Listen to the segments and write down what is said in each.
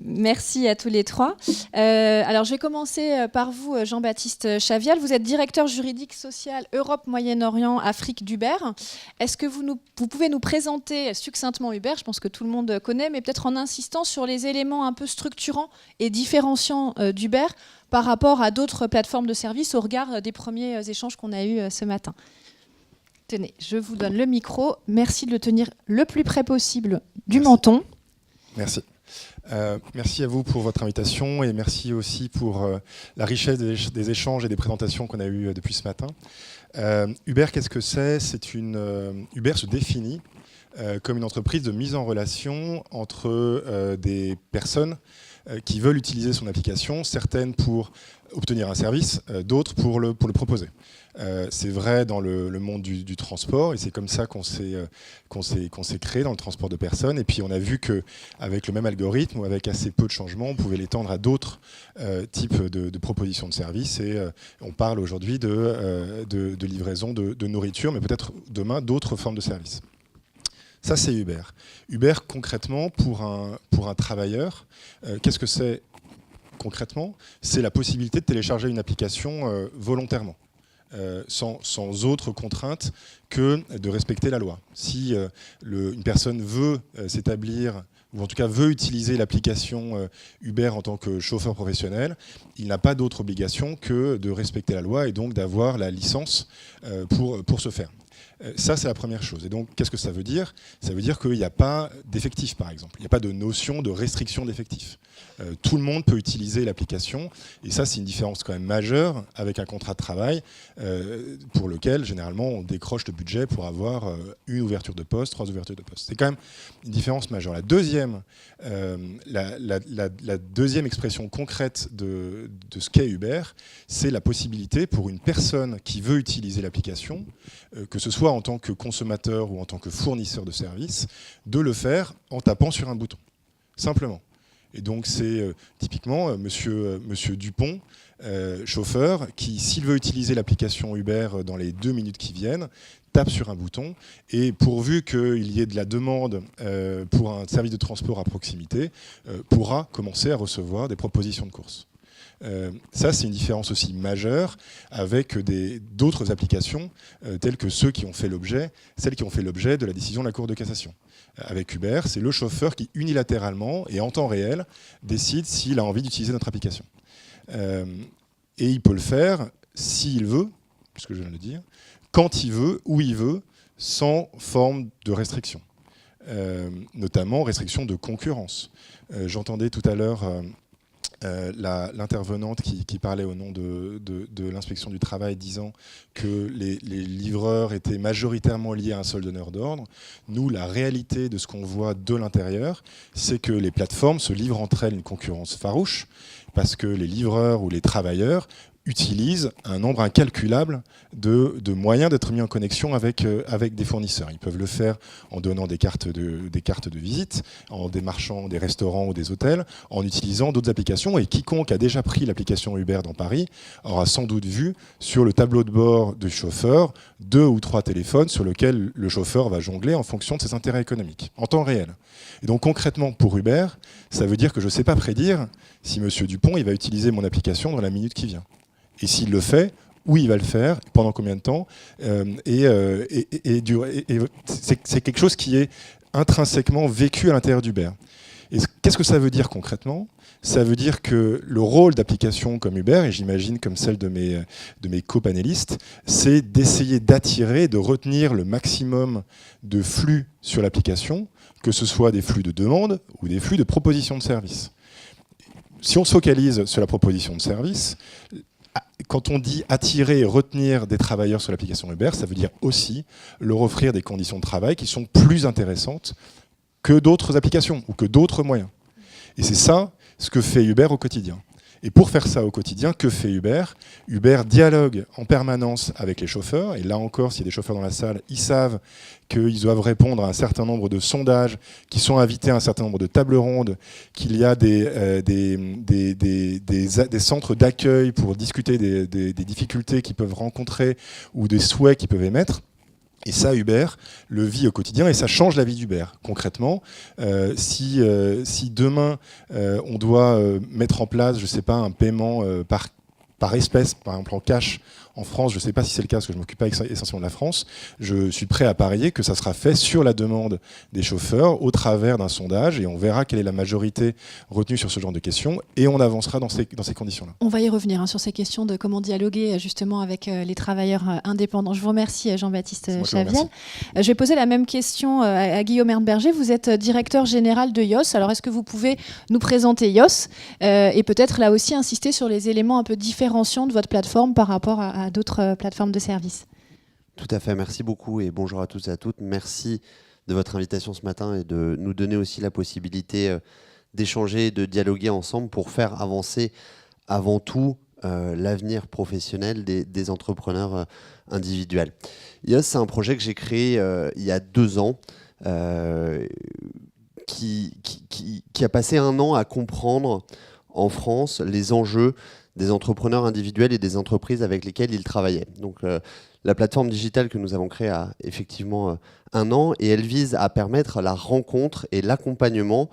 Merci à tous les trois. Alors, je vais commencer par vous, Jean-Baptiste Chavial. Vous êtes directeur juridique social Europe, Moyen-Orient, Afrique d'Uber. Est-ce que vous pouvez nous présenter succinctement Uber? Je pense que tout le monde connaît, mais peut-être en insistant sur les éléments un peu structurants et différenciants d'Uber par rapport à d'autres plateformes de services au regard des premiers échanges qu'on a eus ce matin. Tenez, je vous donne le micro. Merci de le tenir le plus près possible du menton. Merci. Merci à vous pour votre invitation et merci aussi pour la richesse des échanges et des présentations qu'on a eues depuis ce matin. Uber, qu'est-ce que c'est? Uber se définit comme une entreprise de mise en relation entre des personnes qui veulent utiliser son application, certaines pour obtenir un service, d'autres pour le proposer. C'est vrai dans le monde du transport et c'est comme ça qu'on s'est créé dans le transport de personnes. Et puis on a vu qu'avec le même algorithme ou avec assez peu de changements, on pouvait l'étendre à d'autres types de propositions de services. Et on parle aujourd'hui de livraison de nourriture, mais peut-être demain d'autres formes de services. Ça, c'est Uber. Uber, concrètement, pour un travailleur, qu'est-ce que c'est concrètement? C'est la possibilité de télécharger une application volontairement. Sans autre contrainte que de respecter la loi. Si une personne veut s'établir, ou en tout cas veut utiliser l'application Uber en tant que chauffeur professionnel, il n'a pas d'autre obligation que de respecter la loi et donc d'avoir la licence pour ce faire. Ça, c'est la première chose. Et donc, qu'est-ce que ça veut dire? Ça veut dire qu'il n'y a pas d'effectif, par exemple. Il n'y a pas de notion de restriction d'effectif. Tout le monde peut utiliser l'application. Et ça, c'est une différence quand même majeure avec un contrat de travail pour lequel, généralement, on décroche le budget pour avoir une ouverture de poste, 3 ouvertures de poste. C'est quand même une différence majeure. La deuxième expression concrète de ce qu'est Uber, c'est la possibilité pour une personne qui veut utiliser l'application, que ce soit en tant que consommateur ou en tant que fournisseur de services, de le faire en tapant sur un bouton, simplement. Et donc c'est typiquement monsieur Dupont, chauffeur, qui, s'il veut utiliser l'application Uber dans les 2 minutes qui viennent, tape sur un bouton et pourvu qu'il y ait de la demande pour un service de transport à proximité, pourra commencer à recevoir des propositions de course. Ça, c'est une différence aussi majeure avec d'autres applications telles que celles qui ont fait l'objet de la décision de la Cour de cassation. Avec Uber, c'est le chauffeur qui unilatéralement et en temps réel décide s'il a envie d'utiliser notre application. Et il peut le faire s'il veut, puisque je viens de le dire, quand il veut, où il veut, sans forme de restriction. Notamment restriction de concurrence. J'entendais tout à l'heure l'intervenante qui parlait au nom de l'inspection du travail disant que les livreurs étaient majoritairement liés à un seul donneur d'ordre. Nous, la réalité de ce qu'on voit de l'intérieur, c'est que les plateformes se livrent entre elles une concurrence farouche parce que les livreurs ou les travailleurs utilisent un nombre incalculable de moyens d'être mis en connexion avec des fournisseurs. Ils peuvent le faire en donnant des cartes de visite, en démarchant des restaurants ou des hôtels, en utilisant d'autres applications. Et quiconque a déjà pris l'application Uber dans Paris aura sans doute vu sur le tableau de bord du chauffeur 2 ou 3 téléphones sur lesquels le chauffeur va jongler en fonction de ses intérêts économiques, en temps réel. Et donc concrètement, pour Uber, ça veut dire que je ne sais pas prédire si M. Dupont il va utiliser mon application dans la minute qui vient. Et s'il le fait, où il va le faire, pendant combien de temps, c'est quelque chose qui est intrinsèquement vécu à l'intérieur d'Uber. Et qu'est-ce que ça veut dire concrètement? Ça veut dire que le rôle d'applications comme Uber, et j'imagine comme celle de mes copanélistes, c'est d'essayer d'attirer, de retenir le maximum de flux sur l'application, que ce soit des flux de demande ou des flux de propositions de services. Si on se focalise sur la proposition de service, quand on dit attirer et retenir des travailleurs sur l'application Uber, ça veut dire aussi leur offrir des conditions de travail qui sont plus intéressantes que d'autres applications ou que d'autres moyens. Et c'est ça ce que fait Uber au quotidien. Et pour faire ça au quotidien, que fait Uber? Uber dialogue en permanence avec les chauffeurs. Et là encore, s'il y a des chauffeurs dans la salle, ils savent qu'ils doivent répondre à un certain nombre de sondages, qu'ils sont invités à un certain nombre de tables rondes, qu'il y a des centres d'accueil pour discuter des difficultés qu'ils peuvent rencontrer ou des souhaits qu'ils peuvent émettre. Et ça, Uber le vit au quotidien et ça change la vie d'Uber. Concrètement, si demain, on doit mettre en place, je ne sais pas, un paiement par espèce, par exemple en cash, en France, je ne sais pas si c'est le cas parce que je ne m'occupe pas essentiellement de la France, je suis prêt à parier que ça sera fait sur la demande des chauffeurs au travers d'un sondage et on verra quelle est la majorité retenue sur ce genre de questions et on avancera dans ces conditions-là. On va y revenir sur ces questions de comment dialoguer justement avec les travailleurs indépendants. Je vous remercie Jean-Baptiste Chavial. Je vais poser la même question à Guillaume Ernberger. Vous êtes directeur général de YOS. Alors est-ce que vous pouvez nous présenter YOS et peut-être là aussi insister sur les éléments un peu différenciants de votre plateforme par rapport à d'autres plateformes de services? Tout à fait, merci beaucoup et bonjour à tous et à toutes. Merci de votre invitation ce matin et de nous donner aussi la possibilité d'échanger, de dialoguer ensemble pour faire avancer avant tout l'avenir professionnel des entrepreneurs individuels. YOS, c'est un projet que j'ai créé il y a 2 ans qui a passé 1 an à comprendre en France les enjeux des entrepreneurs individuels et des entreprises avec lesquelles ils travaillaient. Donc, la plateforme digitale que nous avons créée a effectivement 1 an et elle vise à permettre la rencontre et l'accompagnement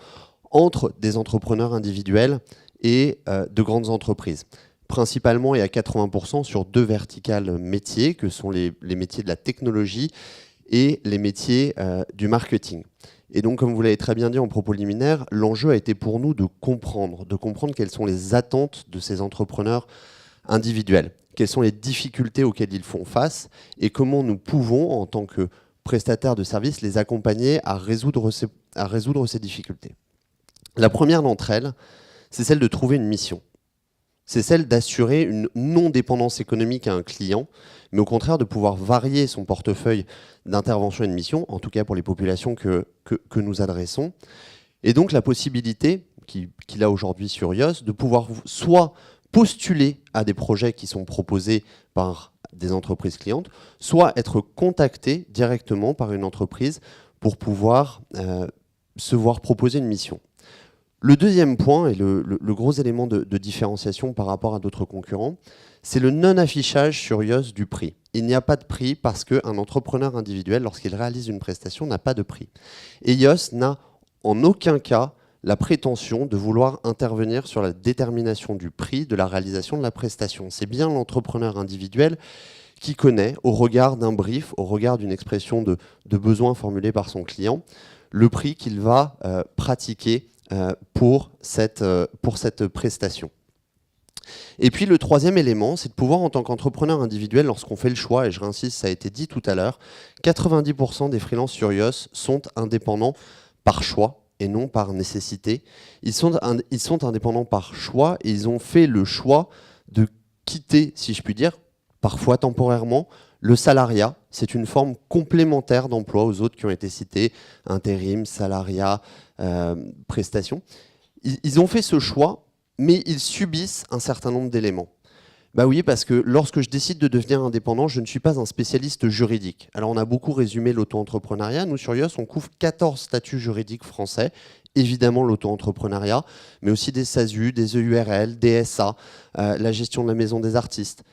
entre des entrepreneurs individuels et de grandes entreprises. Principalement et à 80% sur 2 verticales métiers, que sont les métiers de la technologie et les métiers du marketing. Et donc, comme vous l'avez très bien dit en propos liminaire, l'enjeu a été pour nous de comprendre quelles sont les attentes de ces entrepreneurs individuels, quelles sont les difficultés auxquelles ils font face et comment nous pouvons, en tant que prestataires de services, les accompagner à résoudre ces difficultés. La première d'entre elles, c'est celle de trouver une mission. C'est celle d'assurer une non-dépendance économique à un client, mais au contraire de pouvoir varier son portefeuille d'intervention et de mission, en tout cas pour les populations que nous adressons. Et donc la possibilité qu'il a aujourd'hui sur YOS de pouvoir soit postuler à des projets qui sont proposés par des entreprises clientes, soit être contacté directement par une entreprise pour pouvoir se voir proposer une mission. Le deuxième point, et le gros élément de différenciation par rapport à d'autres concurrents, c'est le non-affichage sur YOS du prix. Il n'y a pas de prix parce qu'un entrepreneur individuel, lorsqu'il réalise une prestation, n'a pas de prix. Et YOS n'a en aucun cas la prétention de vouloir intervenir sur la détermination du prix de la réalisation de la prestation. C'est bien l'entrepreneur individuel qui connaît, au regard d'un brief, au regard d'une expression de besoin formulée par son client, le prix qu'il va pratiquer pour cette prestation. Et puis le troisième élément, c'est de pouvoir, en tant qu'entrepreneur individuel, lorsqu'on fait le choix, et je réinsiste, ça a été dit tout à l'heure, 90% des freelances sur YOS sont indépendants par choix et non par nécessité. Ils sont indépendants par choix et ils ont fait le choix de quitter, si je puis dire, parfois temporairement, le salariat. C'est une forme complémentaire d'emploi aux autres qui ont été cités, intérim, salariat, prestations. Ils ont fait ce choix, mais ils subissent un certain nombre d'éléments. Bah oui, parce que lorsque je décide de devenir indépendant, je ne suis pas un spécialiste juridique. Alors on a beaucoup résumé l'auto-entrepreneuriat. Nous, sur YOS, on couvre 14 statuts juridiques français. Évidemment l'auto-entrepreneuriat, mais aussi des SASU, des EURL, des SA, la gestion de la maison des artistes.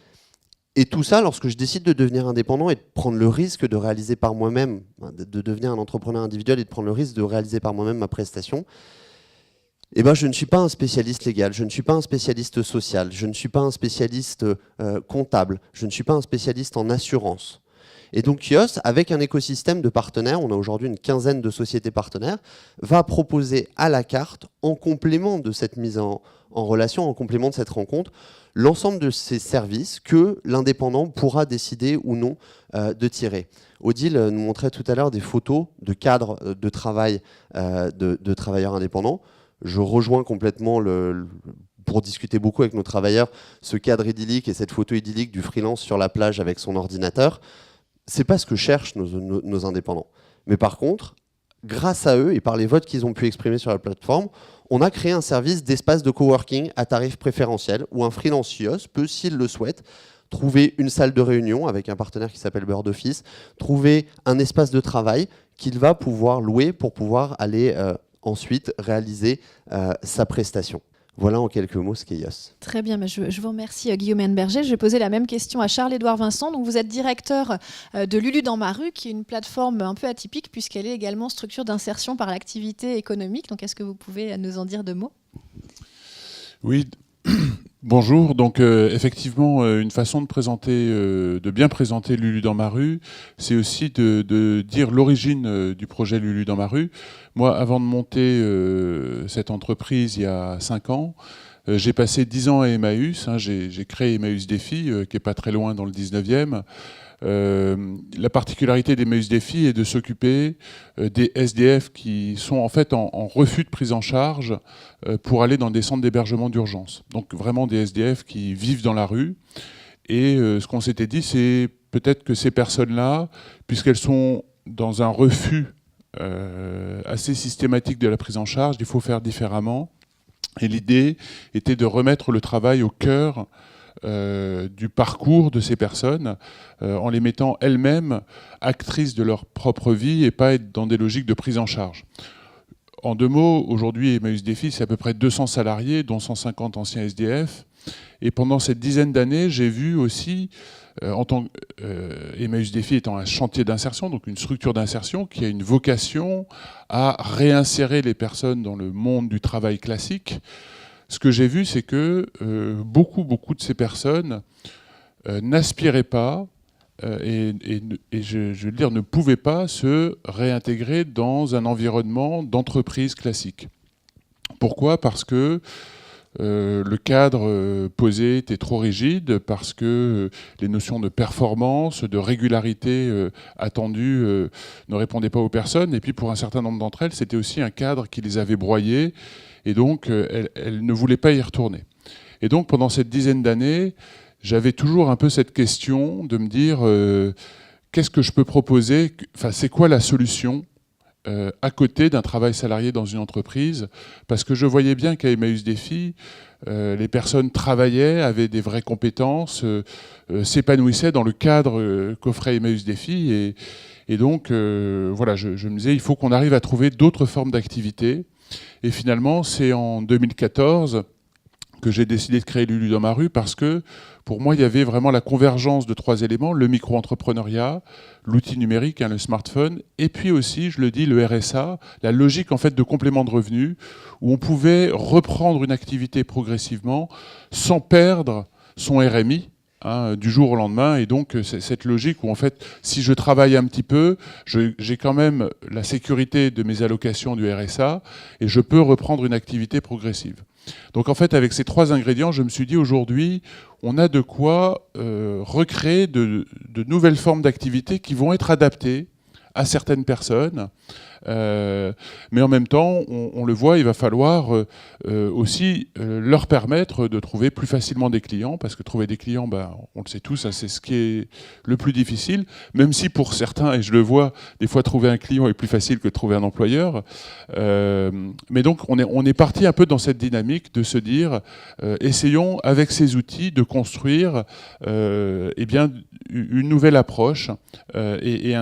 Et tout ça, lorsque je décide de devenir indépendant et de prendre le risque de réaliser par moi-même, de devenir un entrepreneur individuel et de prendre le risque de réaliser par moi-même ma prestation, eh ben, je ne suis pas un spécialiste légal, je ne suis pas un spécialiste social, je ne suis pas un spécialiste comptable, je ne suis pas un spécialiste en assurance. Et donc YOS, avec un écosystème de partenaires, on a aujourd'hui une 15aine de sociétés partenaires, va proposer à la carte, en complément de cette mise en relation, en complément de cette rencontre, l'ensemble de ces services que l'indépendant pourra décider ou non de tirer. Odile nous montrait tout à l'heure des photos de cadres de travail de travailleurs indépendants. Je rejoins complètement, pour discuter beaucoup avec nos travailleurs, ce cadre idyllique et cette photo idyllique du freelance sur la plage avec son ordinateur. C'est pas ce que cherchent nos indépendants. Mais par contre, grâce à eux et par les votes qu'ils ont pu exprimer sur la plateforme, on a créé un service d'espace de coworking à tarif préférentiel où un freelance YOS peut, s'il le souhaite, trouver une salle de réunion avec un partenaire qui s'appelle Bird Office, trouver un espace de travail qu'il va pouvoir louer pour pouvoir aller ensuite réaliser sa prestation. Voilà en quelques mots ce qu'est YOS. Très bien, mais je vous remercie Guillaume Henneberger. Je vais poser la même question à Charles-Édouard Vincent. Donc, vous êtes directeur de Lulu dans ma rue, qui est une plateforme un peu atypique puisqu'elle est également structure d'insertion par l'activité économique. Donc, est-ce que vous pouvez nous en dire 2 mots ? Oui, bonjour. Donc effectivement, une façon de présenter, de bien présenter Lulu dans ma rue, c'est aussi de dire l'origine du projet Lulu dans ma rue. Moi, avant de monter cette entreprise il y a 5 ans, j'ai passé 10 ans à Emmaüs. J'ai créé Emmaüs Défi, qui est pas très loin dans le 19e. La particularité d'Emmaüs Défi est de s'occuper des SDF qui sont en fait en refus de prise en charge pour aller dans des centres d'hébergement d'urgence. Donc vraiment des SDF qui vivent dans la rue. Et ce qu'on s'était dit, c'est peut-être que ces personnes-là, puisqu'elles sont dans un refus assez systématique de la prise en charge, il faut faire différemment. Et l'idée était de remettre le travail au cœur du parcours de ces personnes en les mettant elles-mêmes actrices de leur propre vie et pas être dans des logiques de prise en charge. En 2 mots, aujourd'hui, Emmaüs Défi, c'est à peu près 200 salariés, dont 150 anciens SDF. Et pendant cette dizaine d'années, j'ai vu aussi, Emmaüs Défi étant un chantier d'insertion, donc une structure d'insertion qui a une vocation à réinsérer les personnes dans le monde du travail classique. Ce que j'ai vu, c'est que beaucoup de ces personnes n'aspiraient pas et je veux dire, ne pouvaient pas se réintégrer dans un environnement d'entreprise classique. Pourquoi ? Parce que le cadre posé était trop rigide, parce que les notions de performance, de régularité attendue ne répondaient pas aux personnes. Et puis pour un certain nombre d'entre elles, c'était aussi un cadre qui les avait broyées. Et donc, elle ne voulait pas y retourner. Et donc, pendant cette dizaine d'années, j'avais toujours un peu cette question de me dire qu'est-ce que je peux proposer ? Enfin, c'est quoi la solution à côté d'un travail salarié dans une entreprise ? Parce que je voyais bien qu'à Emmaüs Défi, les personnes travaillaient, avaient des vraies compétences, s'épanouissaient dans le cadre qu'offrait Emmaüs Défi. Et donc, voilà, je me disais, il faut qu'on arrive à trouver d'autres formes d'activité. Et finalement, c'est en 2014 que j'ai décidé de créer Lulu dans ma rue parce que, pour moi, il y avait vraiment la convergence de 3 éléments, le micro-entrepreneuriat, l'outil numérique, le smartphone, et puis aussi, je le dis, le RSA, la logique en fait de complément de revenus, où on pouvait reprendre une activité progressivement sans perdre son RMI, du jour au lendemain. Et donc, c'est cette logique où, en fait, si je travaille un petit peu, j'ai quand même la sécurité de mes allocations du RSA et je peux reprendre une activité progressive. Donc, en fait, avec ces 3 ingrédients, je me suis dit, aujourd'hui, on a de quoi recréer de nouvelles formes d'activités qui vont être adaptées à certaines personnes. Mais en même temps, on le voit, il va falloir aussi leur permettre de trouver plus facilement des clients, parce que trouver des clients, on le sait tous, c'est ce qui est le plus difficile, même si pour certains, et je le vois, des fois trouver un client est plus facile que trouver un employeur. Mais donc on est parti un peu dans cette dynamique de se dire, essayons avec ces outils de construire une nouvelle approche et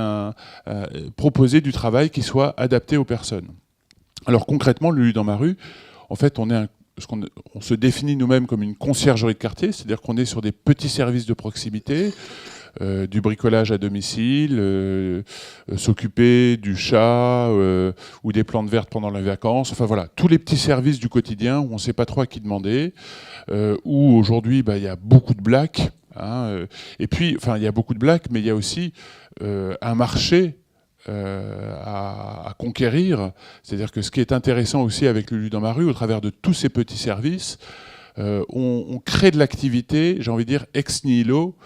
proposer du travail qui soit adapté aux personnes. Alors concrètement, Lulu dans ma rue, en fait, on se définit nous-mêmes comme une conciergerie de quartier, c'est-à-dire qu'on est sur des petits services de proximité, du bricolage à domicile, s'occuper du chat ou des plantes vertes pendant les vacances, enfin voilà, tous les petits services du quotidien où on ne sait pas trop à qui demander, où aujourd'hui il y a beaucoup de blacks, et puis, enfin, il y a beaucoup de blacks, mais il y a aussi un marché à conquérir. C'est-à-dire que ce qui est intéressant aussi avec Lulu dans ma rue, au travers de tous ces petits services, on crée de l'activité, j'ai envie de dire, ex nihilo.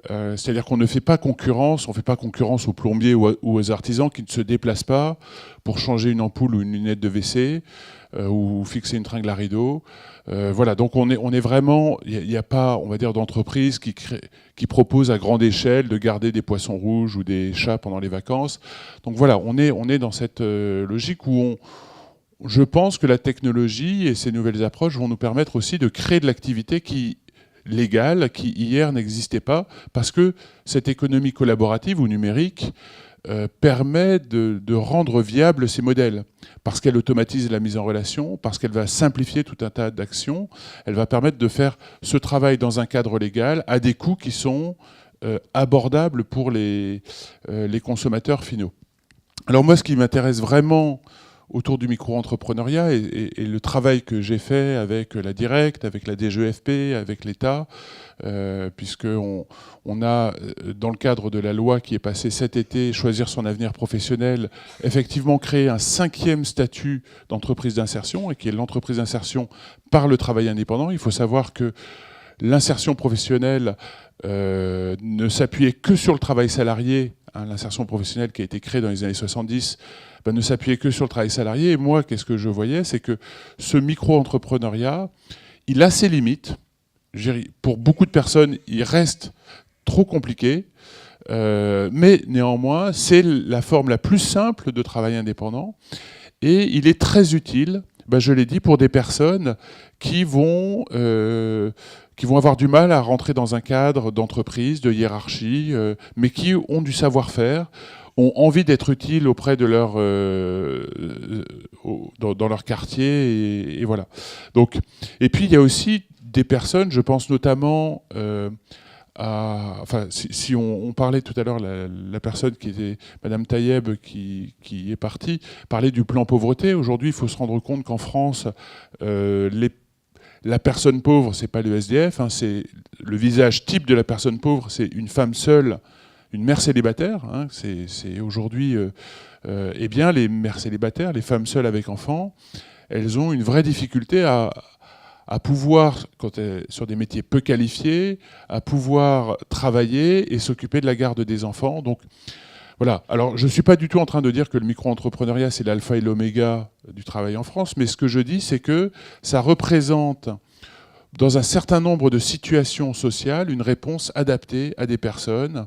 C'est-à-dire qu'on ne fait pas concurrence, on ne fait pas concurrence aux plombiers ou aux artisans qui ne se déplacent pas pour changer une ampoule ou une lunette de WC ou fixer une tringle à rideau. Voilà, donc on est vraiment, il n'y a pas, on va dire, d'entreprise qui propose à grande échelle de garder des poissons rouges ou des chats pendant les vacances. Donc voilà, on est dans cette logique où je pense que la technologie et ces nouvelles approches vont nous permettre aussi de créer de l'activité légale qui hier n'existait pas, parce que cette économie collaborative ou numérique permet de rendre viables ces modèles, parce qu'elle automatise la mise en relation, parce qu'elle va simplifier tout un tas d'actions, elle va permettre de faire ce travail dans un cadre légal à des coûts qui sont abordables pour les consommateurs finaux. Alors moi, ce qui m'intéresse vraiment autour du micro-entrepreneuriat et le travail que j'ai fait avec la Directe, avec la DGEFP, avec l'État, puisqu'on a, dans le cadre de la loi qui est passée cet été, Choisir son avenir professionnel, effectivement créé un 5e statut d'entreprise d'insertion, et qui est l'entreprise d'insertion par le travail indépendant. Il faut savoir que l'insertion professionnelle ne s'appuyait que sur le travail salarié. L'insertion professionnelle qui a été créée dans les années 70 ne s'appuyait que sur le travail salarié. Et moi, qu'est-ce que je voyais? C'est que ce micro-entrepreneuriat, il a ses limites. Pour beaucoup de personnes, il reste trop compliqué. Mais néanmoins, c'est la forme la plus simple de travail indépendant. Et il est très utile, je l'ai dit, pour des personnes qui vont avoir du mal à rentrer dans un cadre d'entreprise, de hiérarchie, mais qui ont du savoir-faire, ont envie d'être utiles auprès de dans leur quartier, et voilà. Donc, et puis il y a aussi des personnes, je pense notamment si on parlait tout à l'heure, la personne qui était Madame Taïeb qui est partie, parlait du plan pauvreté. Aujourd'hui, il faut se rendre compte qu'en France, la personne pauvre, c'est pas le SDF, c'est le visage type de la personne pauvre, c'est une femme seule, une mère célibataire. C'est aujourd'hui, les mères célibataires, les femmes seules avec enfants, elles ont une vraie difficulté à pouvoir, sur des métiers peu qualifiés, à pouvoir travailler et s'occuper de la garde des enfants. Donc voilà. Alors je ne suis pas du tout en train de dire que le micro-entrepreneuriat, c'est l'alpha et l'oméga du travail en France, mais ce que je dis, c'est que ça représente, dans un certain nombre de situations sociales, une réponse adaptée à des personnes.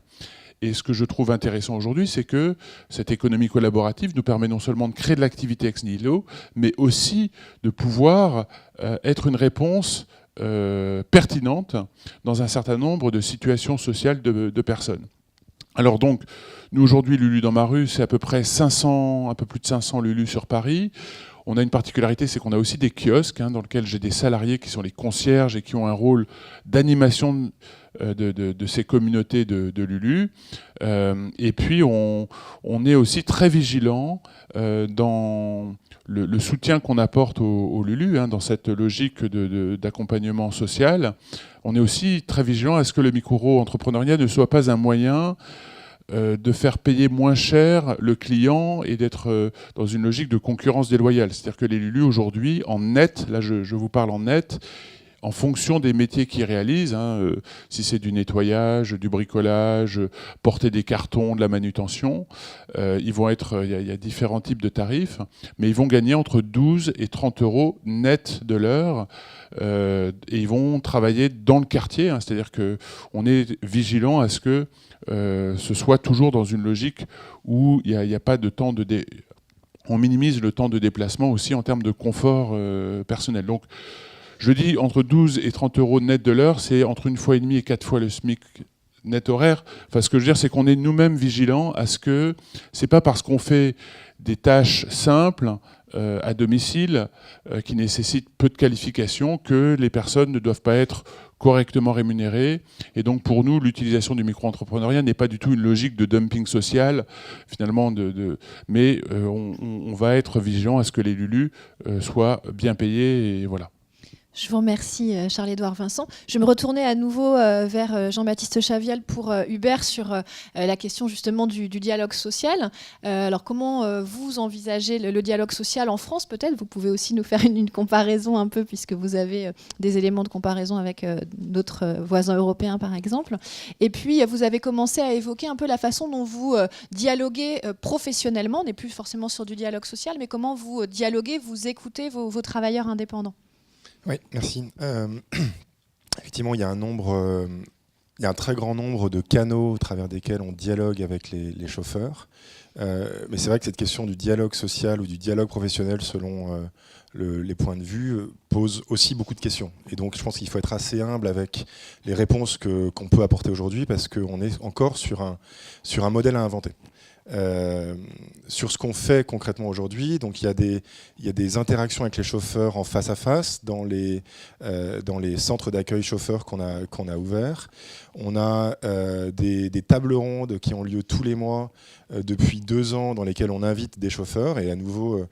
Et ce que je trouve intéressant aujourd'hui, c'est que cette économie collaborative nous permet non seulement de créer de l'activité ex nihilo, mais aussi de pouvoir être une réponse pertinente dans un certain nombre de situations sociales de personnes. Alors donc, nous aujourd'hui, Lulu dans ma rue, c'est à peu près 500, un peu plus de 500 Lulu sur Paris. On a une particularité, c'est qu'on a aussi des kiosques dans lesquels j'ai des salariés qui sont les concierges et qui ont un rôle d'animation de ces communautés de Lulu. Et puis, on est aussi très vigilant dans le soutien qu'on apporte aux Lulu, dans cette logique d'accompagnement social. On est aussi très vigilant à ce que le micro-entrepreneuriat ne soit pas un moyen de faire payer moins cher le client et d'être dans une logique de concurrence déloyale. C'est-à-dire que les Lulu aujourd'hui, en net, là je vous parle en net, en fonction des métiers qu'ils réalisent, si c'est du nettoyage, du bricolage, porter des cartons, de la manutention, il y a différents types de tarifs, mais ils vont gagner entre 12 et 30 euros net de l'heure, et ils vont travailler dans le quartier, c'est-à-dire qu'on est vigilant à ce que ce soit toujours dans une logique où il n'y a pas de temps on minimise le temps de déplacement aussi en termes de confort personnel. Donc, je dis entre 12 et 30 euros net de l'heure, c'est entre 1,5 fois et 4 fois le SMIC net horaire. Enfin, ce que je veux dire, c'est qu'on est nous-mêmes vigilants à ce que c'est pas parce qu'on fait des tâches simples à domicile qui nécessitent peu de qualification que les personnes ne doivent pas être correctement rémunérées. Et donc pour nous, l'utilisation du micro-entrepreneuriat n'est pas du tout une logique de dumping social, finalement, mais on va être vigilant à ce que les Lulu soient bien payés, et voilà. Je vous remercie, Charles-Édouard Vincent. Je vais me retourner à nouveau vers Jean-Baptiste Chavial pour Hubert sur la question justement du dialogue social. Alors comment vous envisagez le dialogue social en France peut-être? Vous pouvez aussi nous faire une comparaison un peu puisque vous avez des éléments de comparaison avec d'autres voisins européens par exemple. Et puis vous avez commencé à évoquer un peu la façon dont vous dialoguez professionnellement. On n'est plus forcément sur du dialogue social, mais comment vous dialoguez, vous écoutez vos travailleurs indépendants. Oui, merci. Effectivement, il y a un très grand nombre de canaux au travers desquels on dialogue avec les chauffeurs. Mais c'est vrai que cette question du dialogue social ou du dialogue professionnel, selon les points de vue, pose aussi beaucoup de questions. Et donc, je pense qu'il faut être assez humble avec les réponses qu'on peut apporter aujourd'hui, parce qu'on est encore sur un modèle à inventer. sur ce qu'on fait concrètement aujourd'hui. Donc il y a des interactions avec les chauffeurs en face à face dans les centres d'accueil chauffeurs qu'on a ouverts. On a des tables rondes qui ont lieu tous les mois depuis 2 ans, dans lesquelles on invite des chauffeurs. Et à nouveau,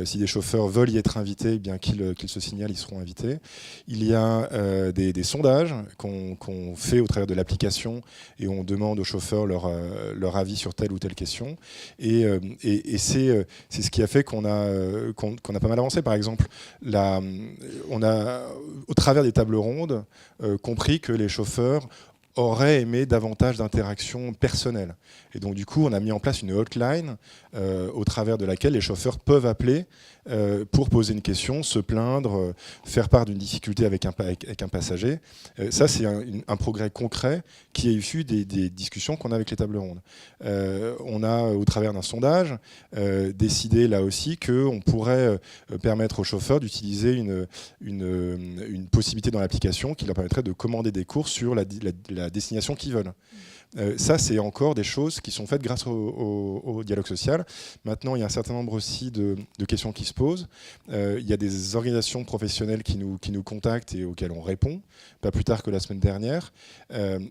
si des chauffeurs veulent y être invités, eh bien qu'ils se signalent, ils seront invités. Il y a des sondages qu'on fait au travers de l'application et on demande aux chauffeurs leur avis sur telle ou telle question. Et c'est ce qui a fait qu'on a pas mal avancé. Par exemple, on a, au travers des tables rondes, compris que les chauffeurs auraient aimé davantage d'interactions personnelles. Et donc du coup, on a mis en place une hotline au travers de laquelle les chauffeurs peuvent appeler pour poser une question, se plaindre, faire part d'une difficulté avec un passager. Ça, c'est un progrès concret qui est issu des discussions qu'on a avec les tables rondes. On a, au travers d'un sondage, décidé là aussi qu'on pourrait permettre aux chauffeurs d'utiliser une possibilité dans l'application qui leur permettrait de commander des courses sur la destination qu'ils veulent. Ça, c'est encore des choses qui sont faites grâce au dialogue social. Maintenant, il y a un certain nombre aussi de questions qui se posent. Il y a des organisations professionnelles qui nous contactent et auxquelles on répond, pas plus tard que la semaine dernière.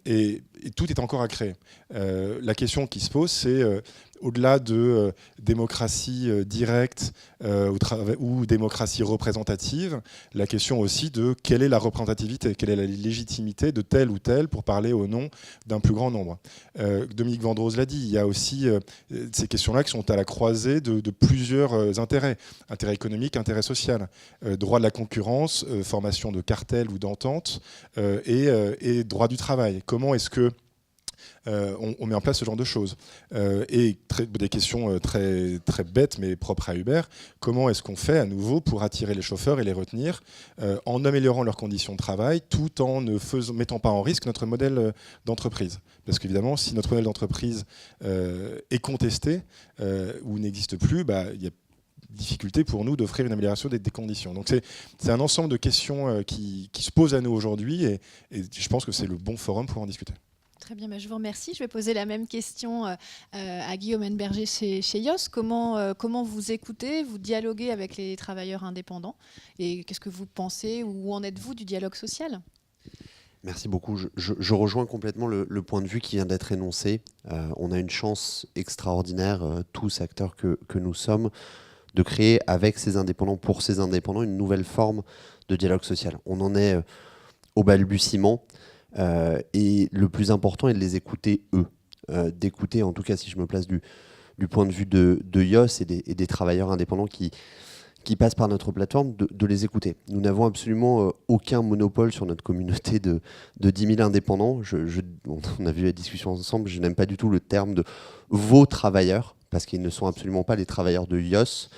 Et tout est encore à créer. La question qui se pose, c'est au-delà de démocratie directe ou démocratie représentative, la question aussi de quelle est la représentativité, quelle est la légitimité de tel ou tel pour parler au nom d'un plus grand nombre. Dominique Vendroz l'a dit, il y a aussi ces questions-là qui sont à la croisée de plusieurs intérêts. Intérêt économique, intérêt social, droit de la concurrence, formation de cartels ou d'ententes et droit du travail. Comment est-ce que on met en place ce genre de choses. Et des questions très, très bêtes, mais propres à Uber. Comment est-ce qu'on fait à nouveau pour attirer les chauffeurs et les retenir en améliorant leurs conditions de travail, tout en ne mettant pas en risque notre modèle d'entreprise. Parce qu'évidemment, si notre modèle d'entreprise est contesté ou n'existe plus, il y a difficulté pour nous d'offrir une amélioration des conditions. Donc c'est un ensemble de questions qui se posent à nous aujourd'hui et je pense que c'est le bon forum pour en discuter. Très bien, je vous remercie. Je vais poser la même question à Guillaume Henneberger chez YOS. Comment vous écoutez, vous dialoguez avec les travailleurs indépendants et qu'est-ce que vous pensez, où en êtes-vous du dialogue social ? Merci beaucoup. Je rejoins complètement le point de vue qui vient d'être énoncé. On a une chance extraordinaire, tous acteurs que nous sommes, de créer avec ces indépendants, pour ces indépendants, une nouvelle forme de dialogue social. On en est au balbutiement. Et le plus important est de les écouter eux, d'écouter, en tout cas si je me place du point de vue de YOS et des travailleurs indépendants qui passent par notre plateforme, de les écouter. Nous n'avons absolument aucun monopole sur notre communauté de 10 000 indépendants. On a vu la discussion ensemble, je n'aime pas du tout le terme de vos travailleurs, parce qu'ils ne sont absolument pas les travailleurs de YOS.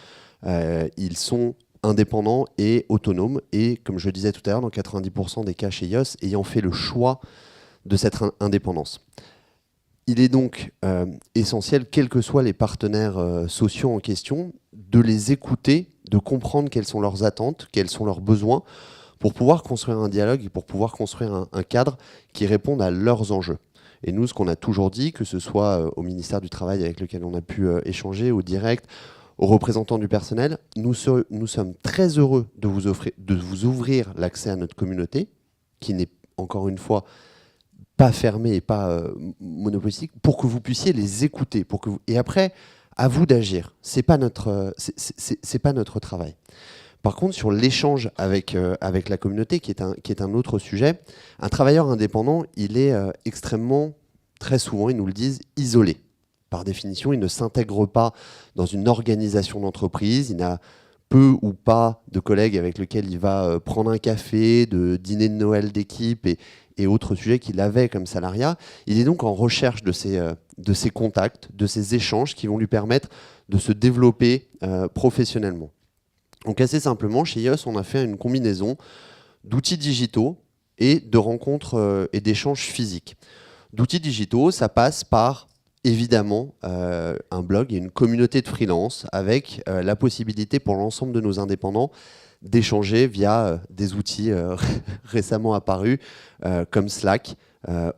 Ils sont indépendants et autonomes, et comme je le disais tout à l'heure, dans 90% des cas chez YOS, ayant fait le choix de cette indépendance. Il est donc essentiel, quels que soient les partenaires sociaux en question, de les écouter, de comprendre quelles sont leurs attentes, quels sont leurs besoins, pour pouvoir construire un dialogue et pour pouvoir construire un cadre qui réponde à leurs enjeux. Et nous, ce qu'on a toujours dit, que ce soit au ministère du Travail avec lequel on a pu échanger, au direct, aux représentants du personnel, nous sommes très heureux de vous ouvrir l'accès à notre communauté, qui n'est encore une fois pas fermée et pas monopolistique, pour que vous puissiez les écouter. Et après, à vous d'agir. C'est pas notre travail. Par contre, sur l'échange avec la communauté, qui est un autre sujet, un travailleur indépendant, il est extrêmement, très souvent, ils nous le disent, isolé. Par définition, il ne s'intègre pas dans une organisation d'entreprise, il n'a peu ou pas de collègues avec lesquels il va prendre un café, de dîner de Noël d'équipe et autres sujets qu'il avait comme salariat. Il est donc en recherche de ces contacts, de ces échanges qui vont lui permettre de se développer professionnellement. Donc assez simplement, chez YOS, on a fait une combinaison d'outils digitaux et de rencontres et d'échanges physiques. D'outils digitaux, ça passe par évidemment un blog et une communauté de freelance avec la possibilité pour l'ensemble de nos indépendants d'échanger via des outils récemment apparus comme Slack,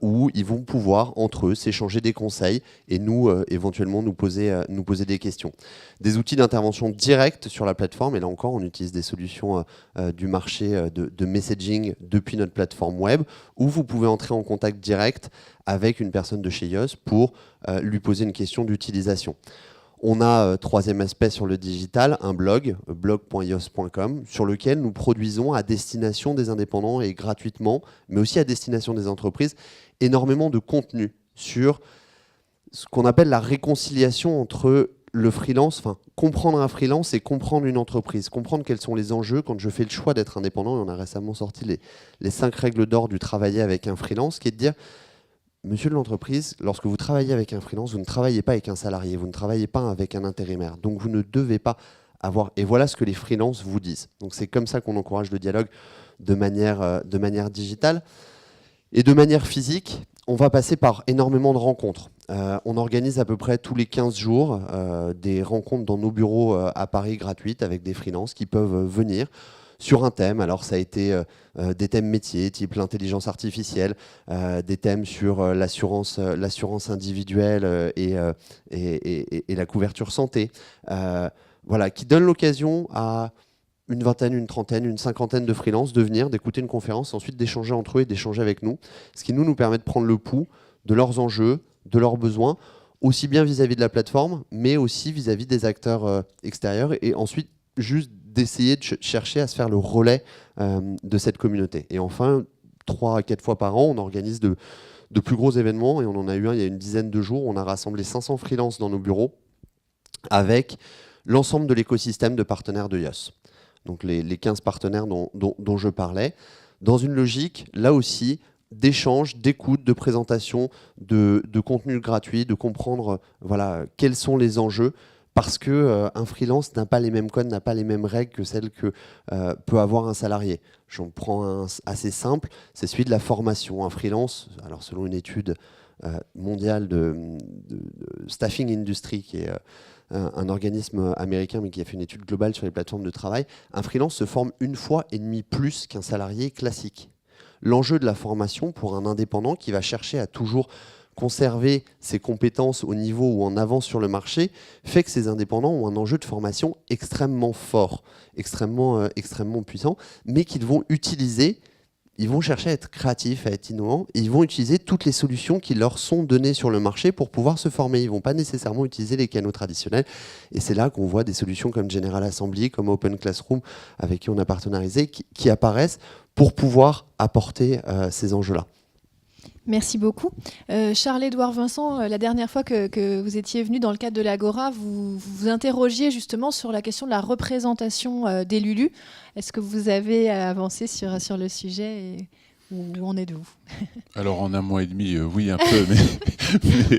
où ils vont pouvoir, entre eux, s'échanger des conseils et nous, éventuellement, nous poser des questions. Des outils d'intervention directe sur la plateforme, et là encore, on utilise des solutions du marché de messaging depuis notre plateforme web, où vous pouvez entrer en contact direct avec une personne de chez Yoss pour lui poser une question d'utilisation. On a, troisième aspect sur le digital, un blog, blog.yoss.com, sur lequel nous produisons à destination des indépendants et gratuitement, mais aussi à destination des entreprises, énormément de contenu sur ce qu'on appelle la réconciliation entre le freelance, enfin comprendre un freelance et comprendre une entreprise, comprendre quels sont les enjeux quand je fais le choix d'être indépendant. Et on a récemment sorti les 5 règles d'or du travailler avec un freelance, qui est de dire: monsieur de l'entreprise, lorsque vous travaillez avec un freelance, vous ne travaillez pas avec un salarié, vous ne travaillez pas avec un intérimaire. Donc vous ne devez pas avoir... Et voilà ce que les freelances vous disent. Donc c'est comme ça qu'on encourage le dialogue de manière digitale. Et de manière physique, on va passer par énormément de rencontres. On organise à peu près tous les 15 jours des rencontres dans nos bureaux à Paris gratuites avec des freelances qui peuvent venir sur un thème. Alors ça a été des thèmes métiers, type l'intelligence artificielle, des thèmes sur l'assurance individuelle et la couverture santé, voilà, qui donnent l'occasion à une vingtaine, une trentaine, une cinquantaine de freelances de venir, d'écouter une conférence, ensuite d'échanger entre eux et d'échanger avec nous, ce qui nous permet de prendre le pouls de leurs enjeux, de leurs besoins, aussi bien vis-à-vis de la plateforme, mais aussi vis-à-vis des acteurs extérieurs, et ensuite juste d'essayer de chercher à se faire le relais de cette communauté. Et enfin, 3 à 4 fois par an, on organise de plus gros événements, et on en a eu un il y a une dizaine de jours. On a rassemblé 500 freelances dans nos bureaux avec l'ensemble de l'écosystème de partenaires de Yoss. Donc les 15 partenaires dont je parlais, dans une logique, là aussi, d'échange, d'écoute, de présentation, de contenu gratuit, de comprendre voilà, quels sont les enjeux, parce qu'un freelance n'a pas les mêmes codes, n'a pas les mêmes règles que celles que peut avoir un salarié. J'en prends un assez simple, c'est celui de la formation. Un freelance, alors selon une étude mondiale de Staffing Industry, qui est un organisme américain, mais qui a fait une étude globale sur les plateformes de travail, un freelance se forme 1,5 fois plus qu'un salarié classique. L'enjeu de la formation pour un indépendant qui va chercher à toujours conserver ses compétences au niveau ou en avance sur le marché fait que ces indépendants ont un enjeu de formation extrêmement fort, extrêmement puissant, mais qu'ils vont utiliser. Ils vont chercher à être créatifs, à être innovants, et ils vont utiliser toutes les solutions qui leur sont données sur le marché pour pouvoir se former. Ils ne vont pas nécessairement utiliser les canaux traditionnels. Et c'est là qu'on voit des solutions comme General Assembly, comme Open Classroom, avec qui on a partenarisé, qui apparaissent pour pouvoir apporter ces enjeux-là. Merci beaucoup. Charles-Édouard Vincent, la dernière fois que vous étiez venu dans le cadre de l'Agora, vous vous interrogiez justement sur la question de la représentation des Lulu. Est-ce que vous avez avancé sur le sujet et où en êtes-vous? Alors en 1 mois et demi, oui un peu, mais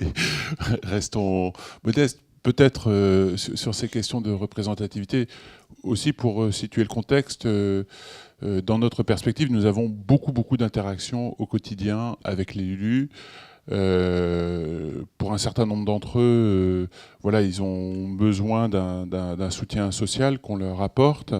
restons modestes. Peut-être sur ces questions de représentativité, aussi pour situer le contexte, dans notre perspective, nous avons beaucoup d'interactions au quotidien avec les Lulu. Pour un certain nombre d'entre eux, voilà, ils ont besoin d'un soutien social qu'on leur apporte.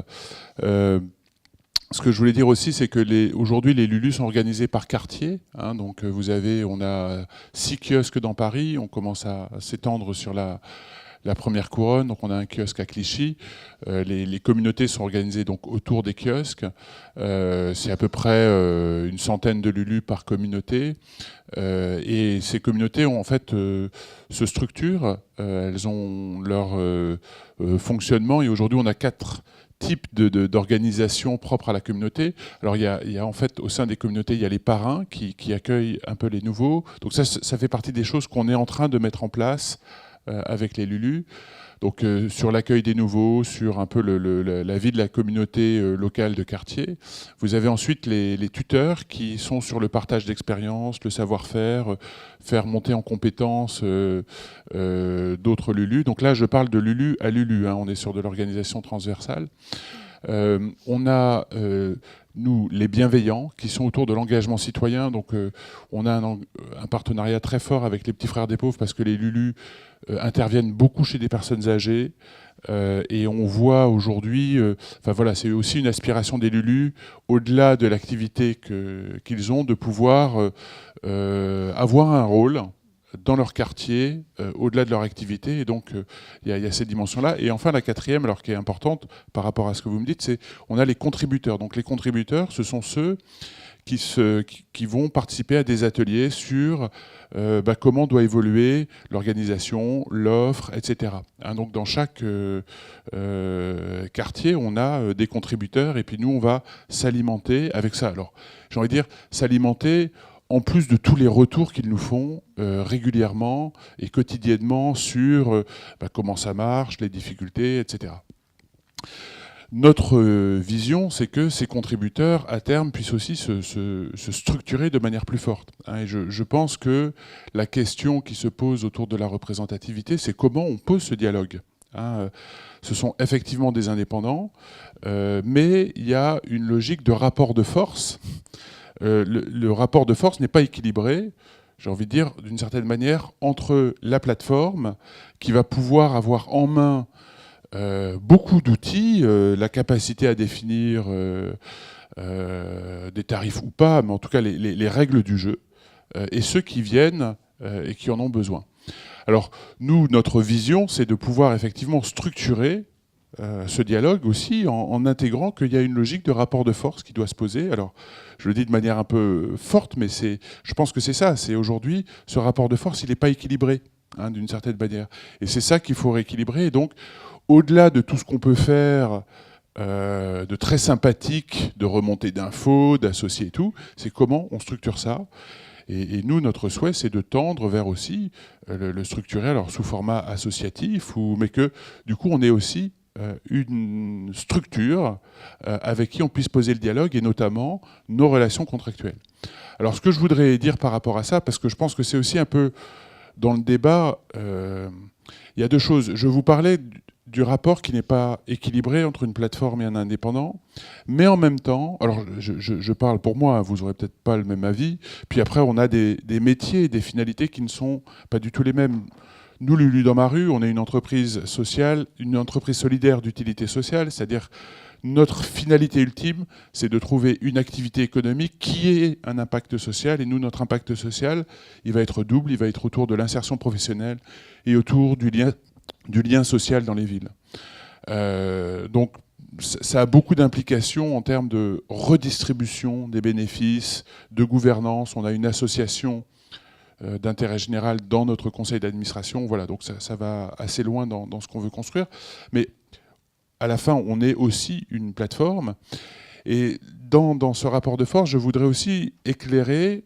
Ce que je voulais dire aussi, c'est que aujourd'hui, les Lulu sont organisés par quartier. Hein, donc, on a 6 kiosques dans Paris. On commence à s'étendre sur la première couronne. Donc, on a un kiosque à Clichy. Les communautés sont organisées donc autour des kiosques. C'est à peu près une centaine de Lulu par communauté. Et ces communautés ont en fait se structurent. Elles ont leur fonctionnement. Et aujourd'hui, on a 4 types d'organisations propres à la communauté. Alors il y a en fait au sein des communautés, il y a les parrains qui accueillent un peu les nouveaux. Donc ça fait partie des choses qu'on est en train de mettre en place avec les Lulu. Donc sur l'accueil des nouveaux, sur un peu la vie de la communauté locale de quartier. Vous avez ensuite les tuteurs qui sont sur le partage d'expériences, le savoir-faire, faire monter en compétences d'autres Lulu. Donc là, je parle de Lulu à Lulu, hein, on est sur de l'organisation transversale. On a, nous, les bienveillants, qui sont autour de l'engagement citoyen. Donc, on a un partenariat très fort avec les Petits Frères des Pauvres, parce que les Lulu interviennent beaucoup chez des personnes âgées. Et on voit aujourd'hui, voilà, c'est aussi une aspiration des Lulu, au-delà de l'activité qu'ils ont, de pouvoir avoir un rôle dans leur quartier, au-delà de leur activité. Et donc, il y a cette dimension-là. Et enfin, la quatrième, alors qui est importante par rapport à ce que vous me dites, c'est on a les contributeurs. Donc, les contributeurs, ce sont ceux qui vont participer à des ateliers sur comment doit évoluer l'organisation, l'offre, etc. Hein, donc, dans chaque quartier, on a des contributeurs. Et puis, nous, on va s'alimenter avec ça. Alors, j'ai envie de dire, s'alimenter en plus de tous les retours qu'ils nous font régulièrement et quotidiennement sur comment ça marche, les difficultés, etc. Notre vision, c'est que ces contributeurs, à terme, puissent aussi se structurer de manière plus forte. Hein, et je pense que la question qui se pose autour de la représentativité, c'est comment on pose ce dialogue. Hein, ce sont effectivement des indépendants, mais il y a une logique de rapport de force. Le rapport de force n'est pas équilibré, j'ai envie de dire, d'une certaine manière, entre la plateforme qui va pouvoir avoir en main beaucoup d'outils, la capacité à définir des tarifs ou pas, mais en tout cas les règles du jeu, et ceux qui viennent et qui en ont besoin. Alors, nous, notre vision, c'est de pouvoir effectivement structurer ce dialogue aussi en intégrant qu'il y a une logique de rapport de force qui doit se poser. Alors, je le dis de manière un peu forte, mais je pense que c'est ça. C'est aujourd'hui, ce rapport de force, il n'est pas équilibré, hein, d'une certaine manière. Et c'est ça qu'il faut rééquilibrer. Et donc, au-delà de tout ce qu'on peut faire de très sympathique, de remontée d'infos, d'associer et tout, c'est comment on structure ça. Et nous, notre souhait, c'est de tendre vers aussi le structurer, alors sous format associatif, mais que du coup, on ait aussi une structure avec qui on puisse poser le dialogue, et notamment nos relations contractuelles. Alors, ce que je voudrais dire par rapport à ça, parce que je pense que c'est aussi un peu dans le débat, il y a deux choses. Je vous parlais du rapport qui n'est pas équilibré entre une plateforme et un indépendant, mais en même temps, alors je parle pour moi, vous n'aurez peut-être pas le même avis, puis après on a des métiers, des finalités qui ne sont pas du tout les mêmes. Nous, Lulu dans ma rue, on est une entreprise sociale, une entreprise solidaire d'utilité sociale, c'est-à-dire notre finalité ultime, c'est de trouver une activité économique qui ait un impact social. Et nous, notre impact social, il va être double, il va être autour de l'insertion professionnelle et autour du lien social dans les villes. Donc, ça a beaucoup d'implications en termes de redistribution des bénéfices, de gouvernance. On a une association d'intérêt général dans notre conseil d'administration. Voilà, donc ça va assez loin dans ce qu'on veut construire. Mais à la fin, on est aussi une plateforme. Et dans ce rapport de force, je voudrais aussi éclairer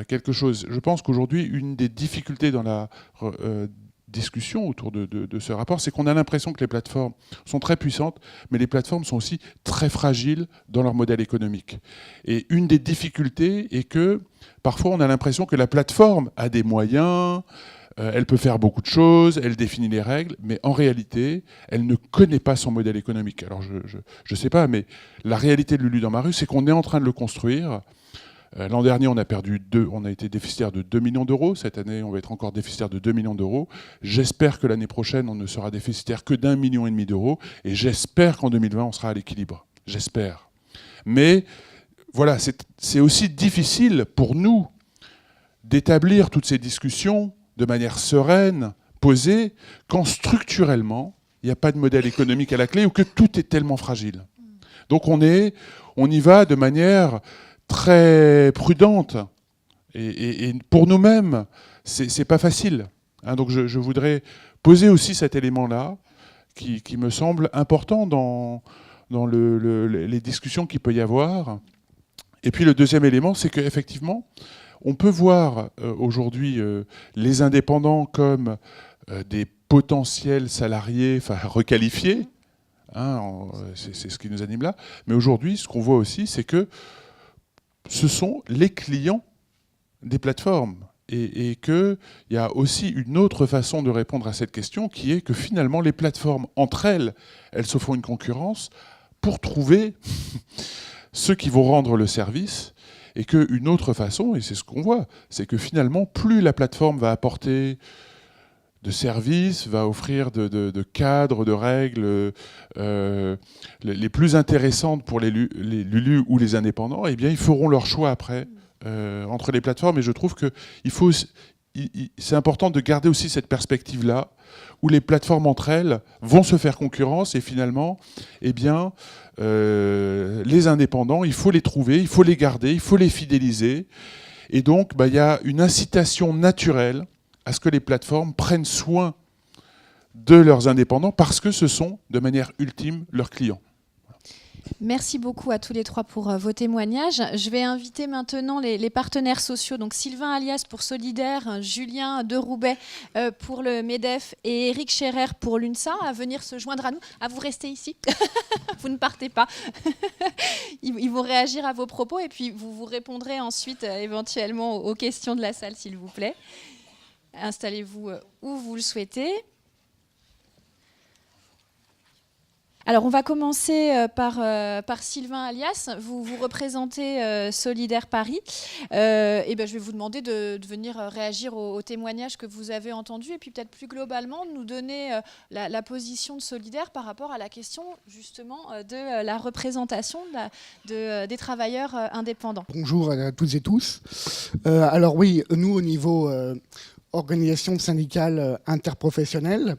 quelque chose. Je pense qu'aujourd'hui, une des difficultés dans la discussion autour de ce rapport, c'est qu'on a l'impression que les plateformes sont très puissantes, mais les plateformes sont aussi très fragiles dans leur modèle économique. Et une des difficultés est que parfois on a l'impression que la plateforme a des moyens, elle peut faire beaucoup de choses, elle définit les règles, mais en réalité, elle ne connaît pas son modèle économique. Alors je sais pas, mais la réalité de Lulu dans ma rue, c'est qu'on est en train de le construire. L'an dernier, on a été déficitaire de 2 millions d'euros. Cette année, on va être encore déficitaire de 2 millions d'euros. J'espère que l'année prochaine, on ne sera déficitaire que d'1,5 million d'euros. Et j'espère qu'en 2020, on sera à l'équilibre. J'espère. Mais voilà, c'est aussi difficile pour nous d'établir toutes ces discussions de manière sereine, posée, quand structurellement, il n'y a pas de modèle économique à la clé ou que tout est tellement fragile. Donc on y va de manière très prudente. Et pour nous-mêmes, c'est pas facile. Hein, donc je voudrais poser aussi cet élément-là, qui me semble important dans les discussions qu'il peut y avoir. Et puis le deuxième élément, c'est qu'effectivement, on peut voir aujourd'hui les indépendants comme des potentiels salariés, enfin requalifiés. Hein, c'est ce qui nous anime là. Mais aujourd'hui, ce qu'on voit aussi, c'est que ce sont les clients des plateformes. Et qu'il y a aussi une autre façon de répondre à cette question, qui est que finalement, les plateformes, entre elles se font une concurrence pour trouver ceux qui vont rendre le service. Et qu'une autre façon, et c'est ce qu'on voit, c'est que finalement, plus la plateforme va apporter de services, va offrir de cadres, de règles les plus intéressantes pour les Lulu ou les indépendants, eh bien, ils feront leur choix après entre les plateformes. Et je trouve que c'est important de garder aussi cette perspective-là, où les plateformes entre elles vont se faire concurrence et finalement, eh bien, les indépendants, il faut les trouver, il faut les garder, il faut les fidéliser. Et donc, il y a une incitation naturelle à ce que les plateformes prennent soin de leurs indépendants parce que ce sont, de manière ultime, leurs clients. Merci beaucoup à tous les trois pour vos témoignages. Je vais inviter maintenant les partenaires sociaux, donc Sylvain Alias pour Solidaire, Julien de Roubaix pour le MEDEF et Eric Scherer pour l'UNSA à venir se joindre à nous. À vous rester ici, vous ne partez pas. Ils vont réagir à vos propos et puis vous répondrez ensuite éventuellement aux questions de la salle, s'il vous plaît. Installez-vous où vous le souhaitez. Alors, on va commencer par Sylvain Alias. Vous représentez Solidaire Paris. Et je vais vous demander de venir réagir aux témoignages que vous avez entendus et puis peut-être plus globalement nous donner la position de Solidaire par rapport à la question justement de la représentation des travailleurs indépendants. Bonjour à toutes et tous. Alors oui, nous au niveau organisation syndicale interprofessionnelle,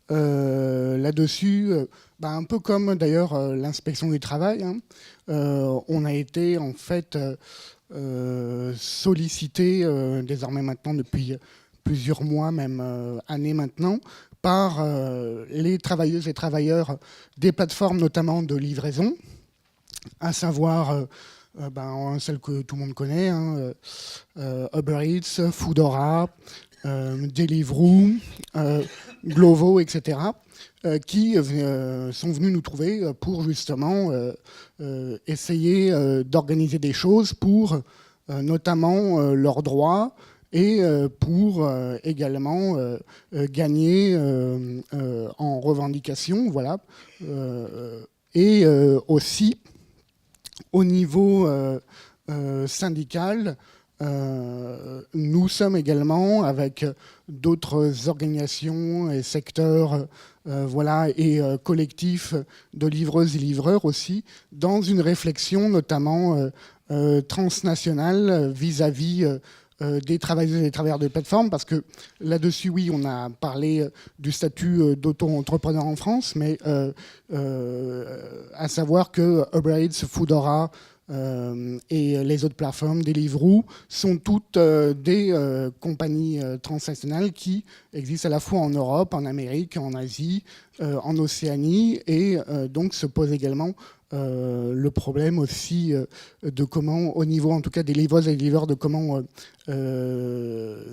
là-dessus, un peu comme d'ailleurs l'inspection du travail, on a été en fait sollicité désormais maintenant depuis plusieurs mois, même années maintenant, par les travailleuses et travailleurs des plateformes notamment de livraison, à savoir celle que tout le monde connaît, Uber Eats, Foodora, Deliveroo, Glovo, etc., qui sont venus nous trouver pour justement essayer d'organiser des choses pour notamment leurs droits et pour également gagner en revendication, voilà, et aussi au niveau syndical. Nous sommes également avec d'autres organisations et secteurs et collectifs de livreuses et livreurs aussi dans une réflexion notamment transnationale vis-à-vis des travailleuses et des travailleurs de plateforme, parce que là-dessus, oui, on a parlé du statut d'auto-entrepreneur en France, mais à savoir que Uber Eats, Foodora, et les autres plateformes, Deliveroo, sont toutes des compagnies transnationales qui existent à la fois en Europe, en Amérique, en Asie, en Océanie, et donc se pose également le problème aussi de comment, au niveau en tout cas des livreuses et des livreurs, de comment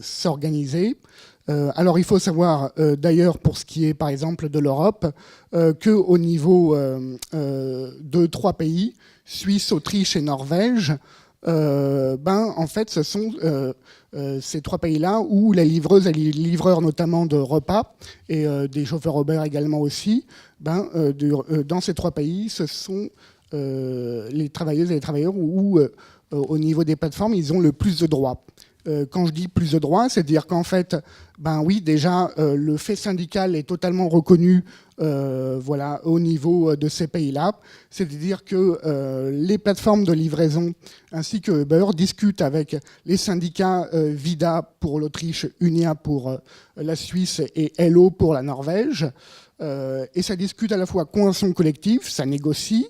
s'organiser. Alors il faut savoir d'ailleurs pour ce qui est par exemple de l'Europe qu'au niveau de 3 pays, Suisse, Autriche et Norvège, en fait ce sont ces 3 pays-là où les livreuses et les livreurs notamment de repas et des chauffeurs Uber également aussi, dans ces 3 pays, ce sont les travailleuses et les travailleurs où au niveau des plateformes, ils ont le plus de droits. Quand je dis plus de droits, c'est-à-dire qu'en fait, oui, déjà, le fait syndical est totalement reconnu au niveau de ces pays-là. C'est-à-dire que les plateformes de livraison ainsi que Uber discutent avec les syndicats VIDA pour l'Autriche, UNIA pour la Suisse et LO pour la Norvège. Et ça discute à la fois convention collective, ça négocie.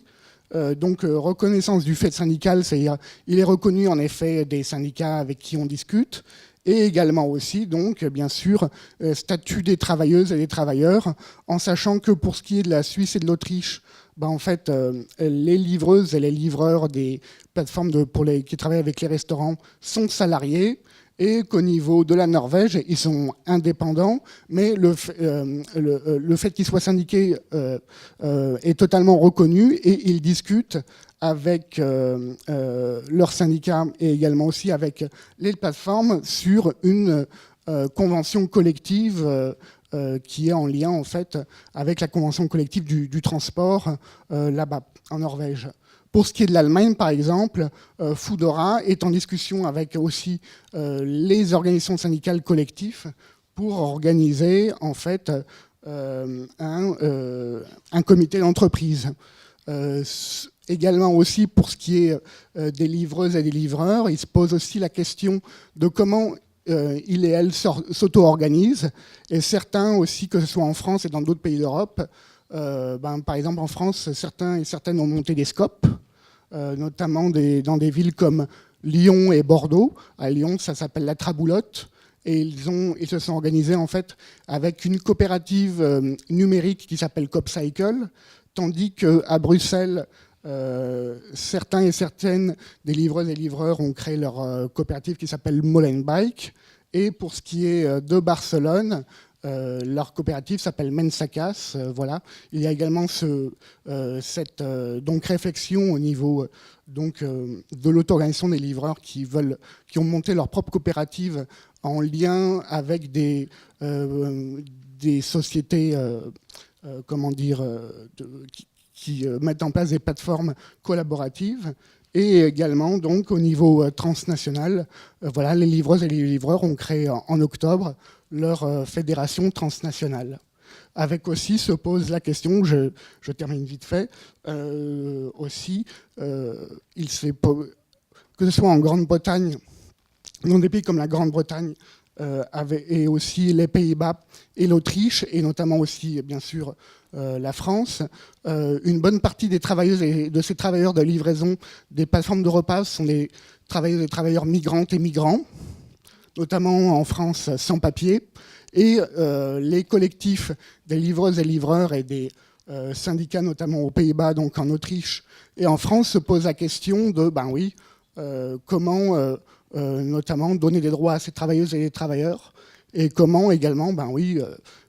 Donc reconnaissance du fait syndical, c'est-à-dire il est reconnu en effet des syndicats avec qui on discute, et également aussi donc bien sûr statut des travailleuses et des travailleurs, en sachant que pour ce qui est de la Suisse et de l'Autriche, en fait les livreuses et les livreurs des plateformes qui travaillent avec les restaurants sont salariés, et qu'au niveau de la Norvège, ils sont indépendants, mais le fait qu'ils soient syndiqués est totalement reconnu, et ils discutent avec leurs syndicats et également aussi avec les plateformes sur une convention collective qui est en lien en fait avec la convention collective du transport là-bas en Norvège. Pour ce qui est de l'Allemagne, par exemple, Foodora est en discussion avec aussi les organisations syndicales collectives pour organiser en fait un comité d'entreprise. Également aussi pour ce qui est des livreuses et des livreurs, il se pose aussi la question de comment ils et elles s'auto-organisent. Et certains aussi, que ce soit en France et dans d'autres pays d'Europe, par exemple en France, certains et certaines ont monté des SCOP, notamment dans des villes comme Lyon et Bordeaux. À Lyon, ça s'appelle la Traboulotte. Et ils se sont organisés en fait avec une coopérative numérique qui s'appelle CopCycle, tandis qu'à Bruxelles, certains et certaines des livreuses et livreurs ont créé leur coopérative qui s'appelle Molenbike. Et pour ce qui est de Barcelone, leur coopérative s'appelle Mensacas. Voilà. Il y a également cette réflexion au niveau de l'auto-organisation des livreurs qui ont monté leur propre coopérative en lien avec des sociétés qui mettent en place des plateformes collaboratives. Et également, donc, au niveau transnational, les livreuses et les livreurs ont créé en octobre leur fédération transnationale. Avec aussi se pose la question, je termine vite fait, que ce soit en Grande-Bretagne, dans des pays comme la Grande-Bretagne, et aussi les Pays-Bas et l'Autriche, et notamment aussi, bien sûr, la France, une bonne partie des travailleuses et de ces travailleurs de livraison des plateformes de repas sont des travailleuses et travailleurs migrantes et migrants, notamment en France sans papier, et les collectifs des livreuses et livreurs et des syndicats, notamment aux Pays-Bas, donc en Autriche et en France, se posent la question de, comment notamment donner des droits à ces travailleuses et les travailleurs, et comment également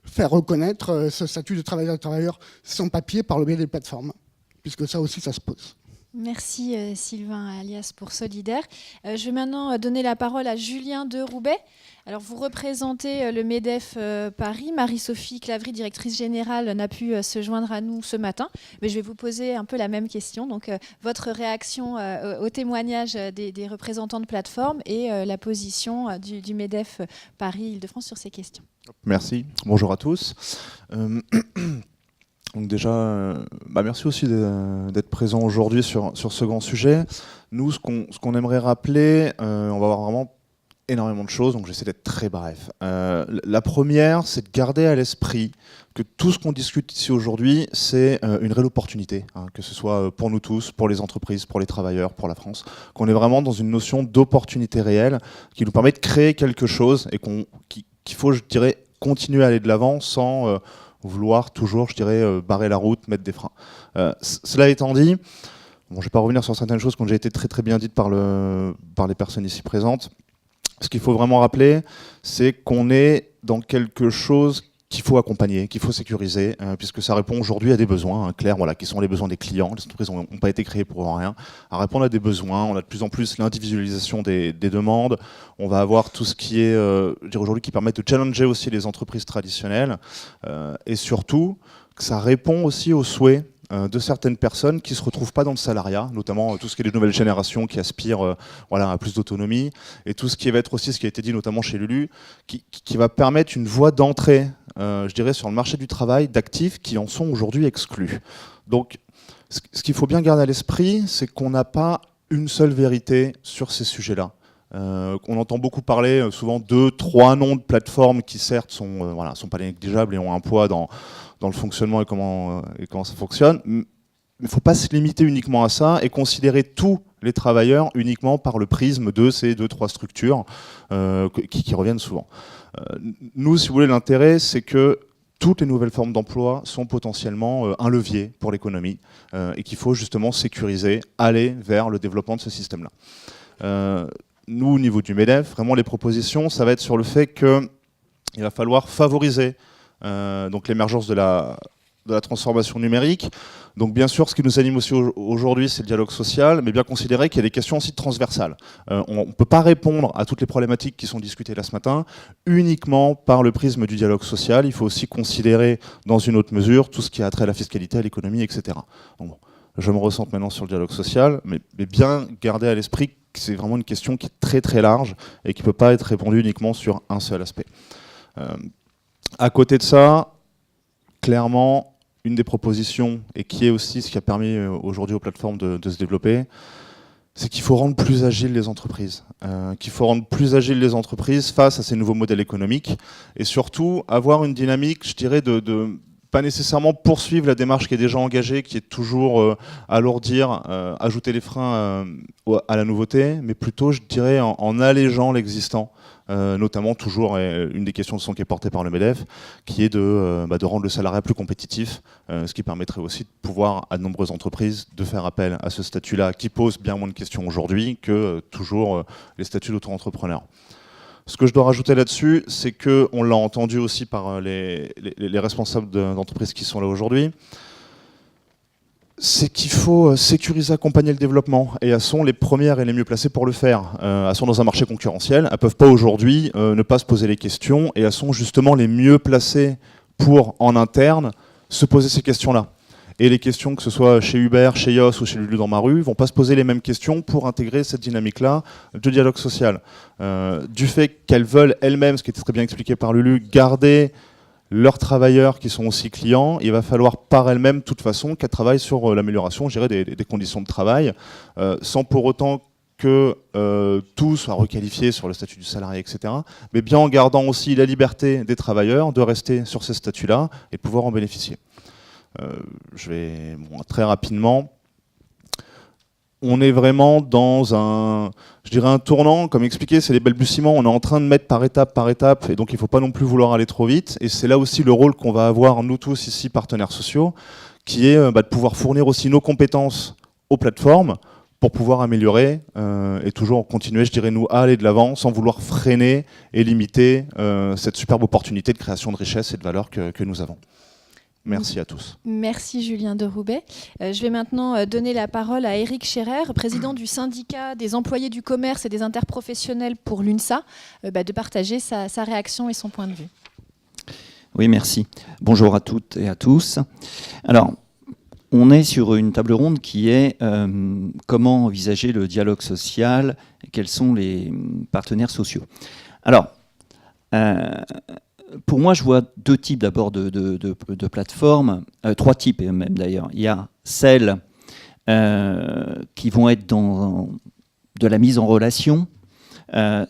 faire reconnaître ce statut de travailleur et travailleur sans papier par le biais des plateformes, puisque ça aussi, ça se pose. Merci Sylvain alias pour Solidaire. Je vais maintenant donner la parole à Julien de Roubaix. Alors vous représentez le MEDEF Paris. Marie-Sophie Clavry, directrice générale, n'a pu se joindre à nous ce matin, mais je vais vous poser un peu la même question. Donc votre réaction au témoignage des représentants de plateformes et la position du MEDEF Paris-Île-de-France sur ces questions. Merci. Bonjour à tous. Donc déjà, merci aussi d'être présent aujourd'hui sur ce grand sujet. Nous, ce qu'on aimerait rappeler, on va avoir vraiment énormément de choses, donc j'essaie d'être très bref. La première, c'est de garder à l'esprit que tout ce qu'on discute ici aujourd'hui, c'est une réelle opportunité, que ce soit pour nous tous, pour les entreprises, pour les travailleurs, pour la France, qu'on est vraiment dans une notion d'opportunité réelle qui nous permet de créer quelque chose et qu'il faut, je dirais, continuer à aller de l'avant sans vouloir toujours, je dirais, barrer la route, mettre des freins. Cela étant dit, je ne vais pas revenir sur certaines choses qui ont déjà été très très bien dites par les personnes ici présentes. Ce qu'il faut vraiment rappeler, c'est qu'on est dans quelque chose qu'il faut accompagner, qu'il faut sécuriser, puisque ça répond aujourd'hui à des besoins clairs, qui sont les besoins des clients. Les entreprises n'ont pas été créées pour rien. À répondre à des besoins, on a de plus en plus l'individualisation des demandes. On va avoir tout ce qui est, aujourd'hui, qui permet de challenger aussi les entreprises traditionnelles, et surtout que ça répond aussi aux souhaits de certaines personnes qui ne se retrouvent pas dans le salariat, notamment tout ce qui est les nouvelles générations qui aspirent à plus d'autonomie, et tout ce qui va être aussi, ce qui a été dit notamment chez Lulu, qui va permettre une voie d'entrée, je dirais, sur le marché du travail d'actifs qui en sont aujourd'hui exclus. Donc, ce qu'il faut bien garder à l'esprit, c'est qu'on n'a pas une seule vérité sur ces sujets-là. On entend beaucoup parler, souvent 2-3 noms de plateformes qui certes sont pas négligeables et ont un poids dans le fonctionnement et comment ça fonctionne. Mais il ne faut pas se limiter uniquement à ça et considérer tous les travailleurs uniquement par le prisme de ces 2-3 structures qui reviennent souvent. Nous, si vous voulez, l'intérêt, c'est que toutes les nouvelles formes d'emploi sont potentiellement un levier pour l'économie et qu'il faut justement sécuriser, aller vers le développement de ce système-là. Nous, au niveau du MEDEF, vraiment les propositions, ça va être sur le fait qu'il va falloir favoriser donc l'émergence de la de la transformation numérique. Donc bien sûr, ce qui nous anime aussi aujourd'hui, c'est le dialogue social, mais bien considérer qu'il y a des questions aussi transversales. On ne peut pas répondre à toutes les problématiques qui sont discutées là ce matin uniquement par le prisme du dialogue social. Il faut aussi considérer dans une autre mesure tout ce qui a trait à la fiscalité, à l'économie, etc. Donc, bon, je me ressente maintenant sur le dialogue social, mais bien garder à l'esprit que c'est vraiment une question qui est très très large et qui ne peut pas être répondue uniquement sur un seul aspect. À côté de ça, clairement, une des propositions, et qui est aussi ce qui a permis aujourd'hui aux plateformes de se développer, c'est qu'il faut rendre plus agiles les entreprises. Qu'il faut rendre plus agiles les entreprises face à ces nouveaux modèles économiques, et surtout avoir une dynamique, je dirais, de pas nécessairement poursuivre la démarche qui est déjà engagée, qui est toujours alourdir, ajouter les freins à la nouveauté, mais plutôt, je dirais, en allégeant l'existant. Notamment toujours une des questions qui est portée par le MEDEF, qui est de rendre le salariat plus compétitif, ce qui permettrait aussi de pouvoir à de nombreuses entreprises de faire appel à ce statut-là, qui pose bien moins de questions aujourd'hui que toujours les statuts d'auto-entrepreneur. Ce que je dois rajouter là-dessus, c'est qu'on l'a entendu aussi par les responsables d'entreprises qui sont là aujourd'hui, c'est qu'il faut sécuriser, accompagner le développement. Et elles sont les premières et les mieux placées pour le faire. Elles sont dans un marché concurrentiel. Elles ne peuvent pas aujourd'hui ne pas se poser les questions. Et elles sont justement les mieux placées pour, en interne, se poser ces questions-là. Et les questions, que ce soit chez Uber, chez Yos ou chez Lulu dans ma rue, ne vont pas se poser les mêmes questions pour intégrer cette dynamique-là de dialogue social. Du fait qu'elles veulent elles-mêmes, ce qui était très bien expliqué par Lulu, garder leurs travailleurs qui sont aussi clients, il va falloir par elles-mêmes, de toute façon, qu'elles travaillent sur l'amélioration, je dirais, des conditions de travail, sans pour autant que tout soit requalifié sur le statut du salarié, etc., mais bien en gardant aussi la liberté des travailleurs de rester sur ces statuts-là et de pouvoir en bénéficier. Je vais très rapidement. On est vraiment dans un tournant, comme expliqué, c'est les balbutiements, on est en train de mettre par étape, et donc il ne faut pas non plus vouloir aller trop vite, et c'est là aussi le rôle qu'on va avoir, nous tous ici, partenaires sociaux, qui est de pouvoir fournir aussi nos compétences aux plateformes pour pouvoir améliorer et toujours continuer, je dirais, nous, à aller de l'avant, sans vouloir freiner et limiter cette superbe opportunité de création de richesse et de valeur que nous avons. Merci à tous. Merci Julien de Roubaix. Je vais maintenant donner la parole à Éric Scherer, président du syndicat des employés du commerce et des interprofessionnels pour l'UNSA, de partager sa réaction et son point de vue. Oui, merci. Bonjour à toutes et à tous. Alors, on est sur une table ronde qui est comment envisager le dialogue social et quels sont les partenaires sociaux. Alors, pour moi, je vois deux types d'abord de plateformes, trois types même d'ailleurs. Il y a celles qui vont être dans de la mise en relation,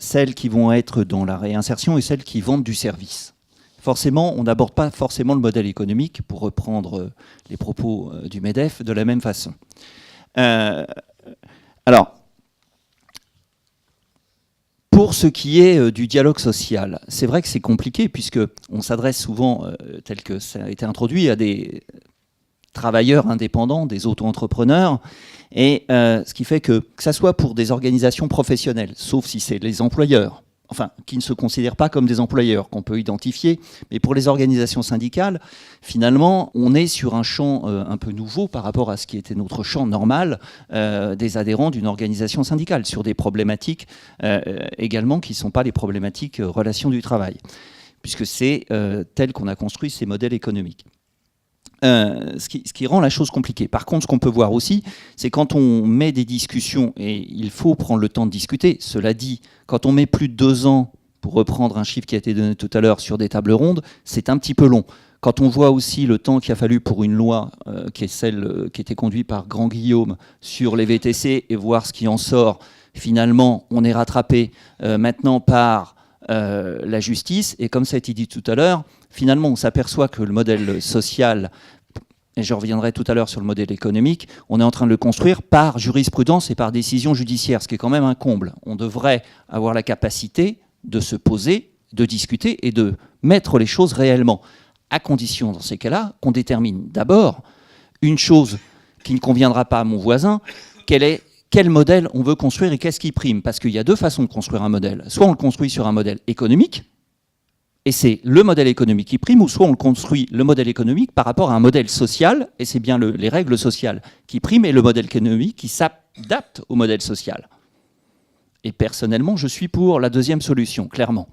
celles qui vont être dans la réinsertion et celles qui vendent du service. Forcément, on n'aborde pas forcément le modèle économique, pour reprendre les propos du MEDEF, de la même façon. Alors, pour ce qui est du dialogue social, c'est vrai que c'est compliqué puisqu'on s'adresse souvent, tel que ça a été introduit, à des travailleurs indépendants, des auto-entrepreneurs, et ce qui fait que ça soit pour des organisations professionnelles, sauf si c'est les employeurs, enfin, qui ne se considèrent pas comme des employeurs, qu'on peut identifier, mais pour les organisations syndicales, finalement, on est sur un champ un peu nouveau par rapport à ce qui était notre champ normal des adhérents d'une organisation syndicale, sur des problématiques également qui ne sont pas les problématiques relations du travail, puisque c'est tel qu'on a construit ces modèles économiques. Ce qui rend la chose compliquée. Par contre, ce qu'on peut voir aussi, c'est quand on met des discussions, et il faut prendre le temps de discuter, cela dit, quand on met plus de 2 ans, pour reprendre un chiffre qui a été donné tout à l'heure, sur des tables rondes, c'est un petit peu long. Quand on voit aussi le temps qu'il a fallu pour une loi, qui est celle qui était conduite par Grand Guillaume, sur les VTC, et voir ce qui en sort, finalement, on est rattrapé maintenant par la justice, et comme ça a été dit tout à l'heure, finalement, on s'aperçoit que le modèle social, et je reviendrai tout à l'heure sur le modèle économique, on est en train de le construire par jurisprudence et par décision judiciaire, ce qui est quand même un comble. On devrait avoir la capacité de se poser, de discuter et de mettre les choses réellement, à condition, dans ces cas-là, qu'on détermine d'abord une chose qui ne conviendra pas à mon voisin, quel modèle on veut construire et qu'est-ce qui prime. Parce qu'il y a 2 façons de construire un modèle. Soit on le construit sur un modèle économique, Et c'est le modèle économique qui prime, ou soit on construit le modèle économique par rapport à un modèle social, et c'est bien les règles sociales qui priment, et le modèle économique qui s'adapte au modèle social. Et personnellement, je suis pour la deuxième solution, clairement.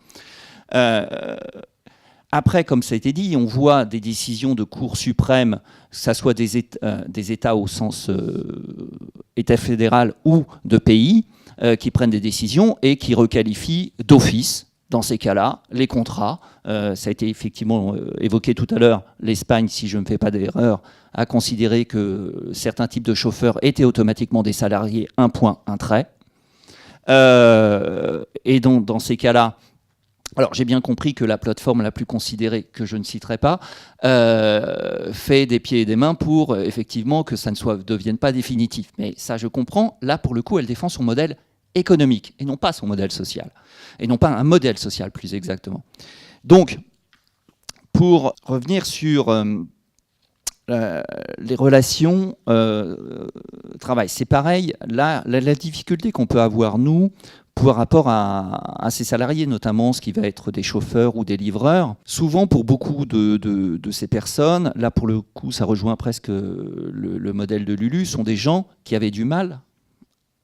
Après, comme ça a été dit, on voit des décisions de Cour suprême, que ce soit des États au sens État fédéral ou de pays, qui prennent des décisions et qui requalifient d'office, dans ces cas-là, les contrats. Ça a été effectivement évoqué tout à l'heure. L'Espagne, si je ne me fais pas d'erreur, a considéré que certains types de chauffeurs étaient automatiquement des salariés, un point, un trait. Et donc, dans ces cas-là, alors j'ai bien compris que la plateforme la plus considérée, que je ne citerai pas, fait des pieds et des mains pour effectivement que ça ne devienne pas définitif. Mais ça, je comprends. Là, pour le coup, elle défend son modèle économique et non pas son modèle social. Et non pas un modèle social, plus exactement. Donc, pour revenir sur les relations travail, c'est pareil. Là, la difficulté qu'on peut avoir, nous, par rapport à ces salariés, notamment ce qui va être des chauffeurs ou des livreurs, souvent pour beaucoup de ces personnes, là pour le coup ça rejoint presque le modèle de Lulu, sont des gens qui avaient du mal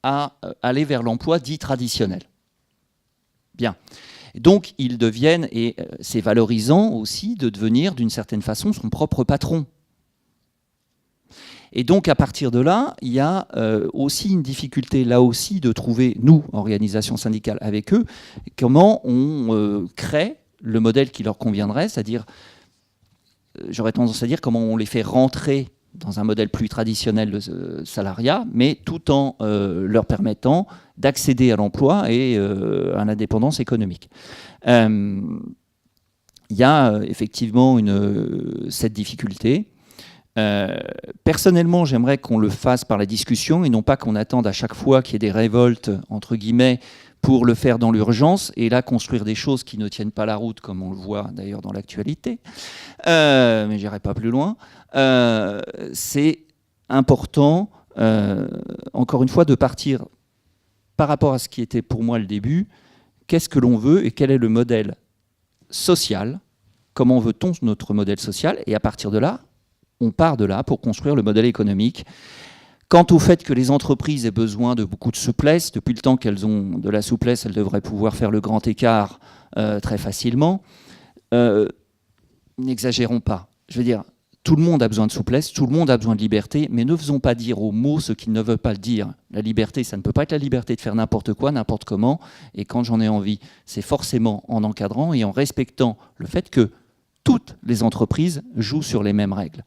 à aller vers l'emploi dit traditionnel. Bien. Donc ils deviennent, et c'est valorisant aussi de devenir d'une certaine façon son propre patron. Et donc, à partir de là, il y a aussi une difficulté, là aussi, de trouver, nous, organisation syndicale, avec eux, comment on crée le modèle qui leur conviendrait, c'est-à-dire, j'aurais tendance à dire, comment on les fait rentrer dans un modèle plus traditionnel de salariat, mais tout en leur permettant d'accéder à l'emploi et à l'indépendance économique. Il y a effectivement cette difficulté. Personnellement, j'aimerais qu'on le fasse par la discussion et non pas qu'on attende à chaque fois qu'il y ait des révoltes, entre guillemets, pour le faire dans l'urgence et là construire des choses qui ne tiennent pas la route, comme on le voit d'ailleurs dans l'actualité. Mais j'irai pas plus loin. C'est important, encore une fois, de partir par rapport à ce qui était pour moi le début. Qu'est-ce que l'on veut et quel est le modèle social? Comment veut-on notre modèle social? Et à partir de là, on part de là pour construire le modèle économique. Quant au fait que les entreprises aient besoin de beaucoup de souplesse, depuis le temps qu'elles ont de la souplesse, elles devraient pouvoir faire le grand écart très facilement. N'exagérons pas. Je veux dire, tout le monde a besoin de souplesse, tout le monde a besoin de liberté, mais ne faisons pas dire aux mots ce qu'ils ne veulent pas le dire. La liberté, ça ne peut pas être la liberté de faire n'importe quoi, n'importe comment, et quand j'en ai envie, c'est forcément en encadrant et en respectant le fait que toutes les entreprises jouent sur les mêmes règles.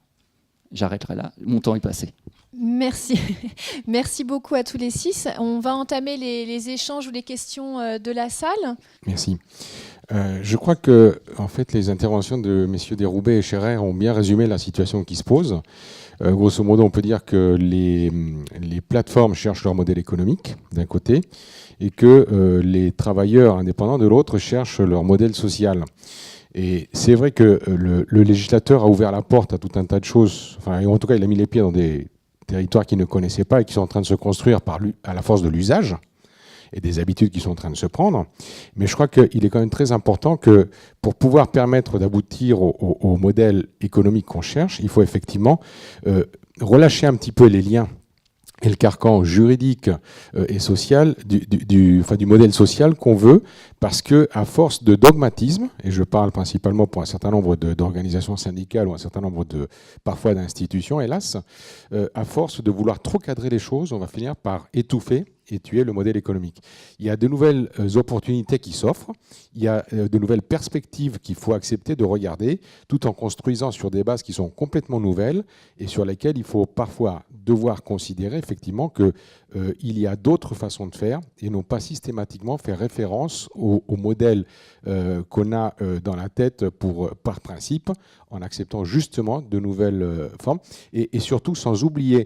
J'arrêterai là, mon temps est passé. Merci. Merci beaucoup à tous les 6. On va entamer les échanges ou les questions de la salle. Merci. Je crois que en fait, les interventions de messieurs Deroubet et Scherer ont bien résumé la situation qui se pose. Grosso modo, on peut dire que les plateformes cherchent leur modèle économique, d'un côté, et que les travailleurs indépendants, de l'autre, cherchent leur modèle social. Et c'est vrai que le législateur a ouvert la porte à tout un tas de choses, enfin, en tout cas il a mis les pieds dans des territoires qu'il ne connaissait pas et qui sont en train de se construire à la force de l'usage et des habitudes qui sont en train de se prendre. Mais je crois qu'il est quand même très important que pour pouvoir permettre d'aboutir au modèle économique qu'on cherche, il faut effectivement relâcher un petit peu les liens et le carcan juridique et social du modèle social qu'on veut, parce que à force de dogmatisme, et je parle principalement pour un certain nombre d'organisations syndicales ou un certain nombre parfois d'institutions, hélas, à force de vouloir trop cadrer les choses, on va finir par étouffer et tuer le modèle économique. Il y a de nouvelles opportunités qui s'offrent, il y a de nouvelles perspectives qu'il faut accepter de regarder, tout en construisant sur des bases qui sont complètement nouvelles et sur lesquelles il faut parfois devoir considérer effectivement qu'il y a d'autres façons de faire et non pas systématiquement faire référence au modèle qu'on a dans la tête par principe, en acceptant justement de nouvelles formes et surtout sans oublier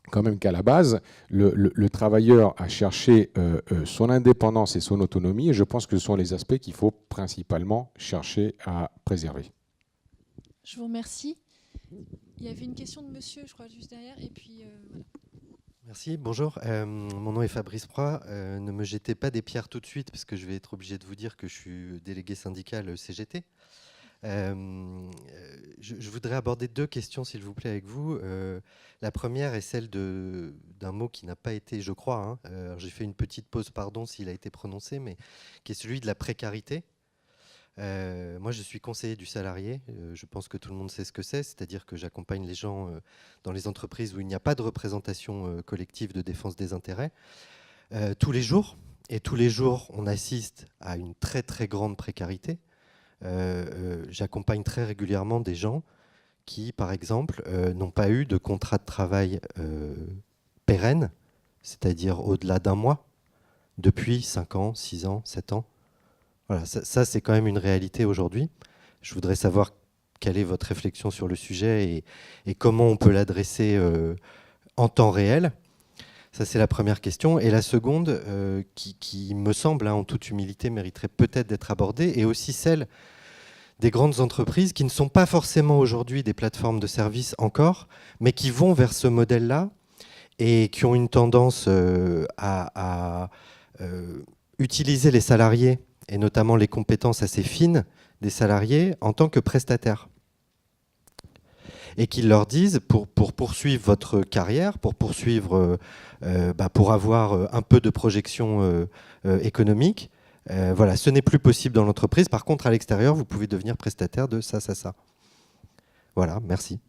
quand même qu'à la base, le travailleur a cherché son indépendance et son autonomie, et je pense que ce sont les aspects qu'il faut principalement chercher à préserver. Je vous remercie. Il y avait une question de monsieur, je crois, juste derrière, et puis voilà. Merci, bonjour. Mon nom est Fabrice Proy. Ne me jetez pas des pierres tout de suite parce que je vais être obligé de vous dire que je suis délégué syndical CGT. Je voudrais aborder 2 questions, s'il vous plaît, avec vous. La première est celle d'un mot qui n'a pas été, je crois, j'ai fait une petite pause, pardon s'il a été prononcé, mais qui est celui de la précarité. Moi, je suis conseiller du salarié. Je pense que tout le monde sait ce que c'est-à-dire que j'accompagne les gens dans les entreprises où il n'y a pas de représentation collective de défense des intérêts tous les jours. Et tous les jours, on assiste à une très très grande précarité. J'accompagne très régulièrement des gens qui, par exemple, n'ont pas eu de contrat de travail pérenne, c'est-à-dire au-delà d'un mois, depuis 5 ans, 6 ans, 7 ans. Voilà, ça c'est quand même une réalité aujourd'hui. Je voudrais savoir quelle est votre réflexion sur le sujet et comment on peut l'adresser en temps réel. Ça, c'est la première question. Et la seconde, qui me semble, en toute humilité, mériterait peut-être d'être abordée, est aussi celle des grandes entreprises qui ne sont pas forcément aujourd'hui des plateformes de services encore, mais qui vont vers ce modèle-là et qui ont une tendance à utiliser les salariés et notamment les compétences assez fines des salariés en tant que prestataires. Et qu'ils leur disent, pour poursuivre votre carrière, pour poursuivre, pour avoir un peu de projection économique, voilà, ce n'est plus possible dans l'entreprise. Par contre, à l'extérieur, vous pouvez devenir prestataire de ça, ça, ça. Voilà, merci.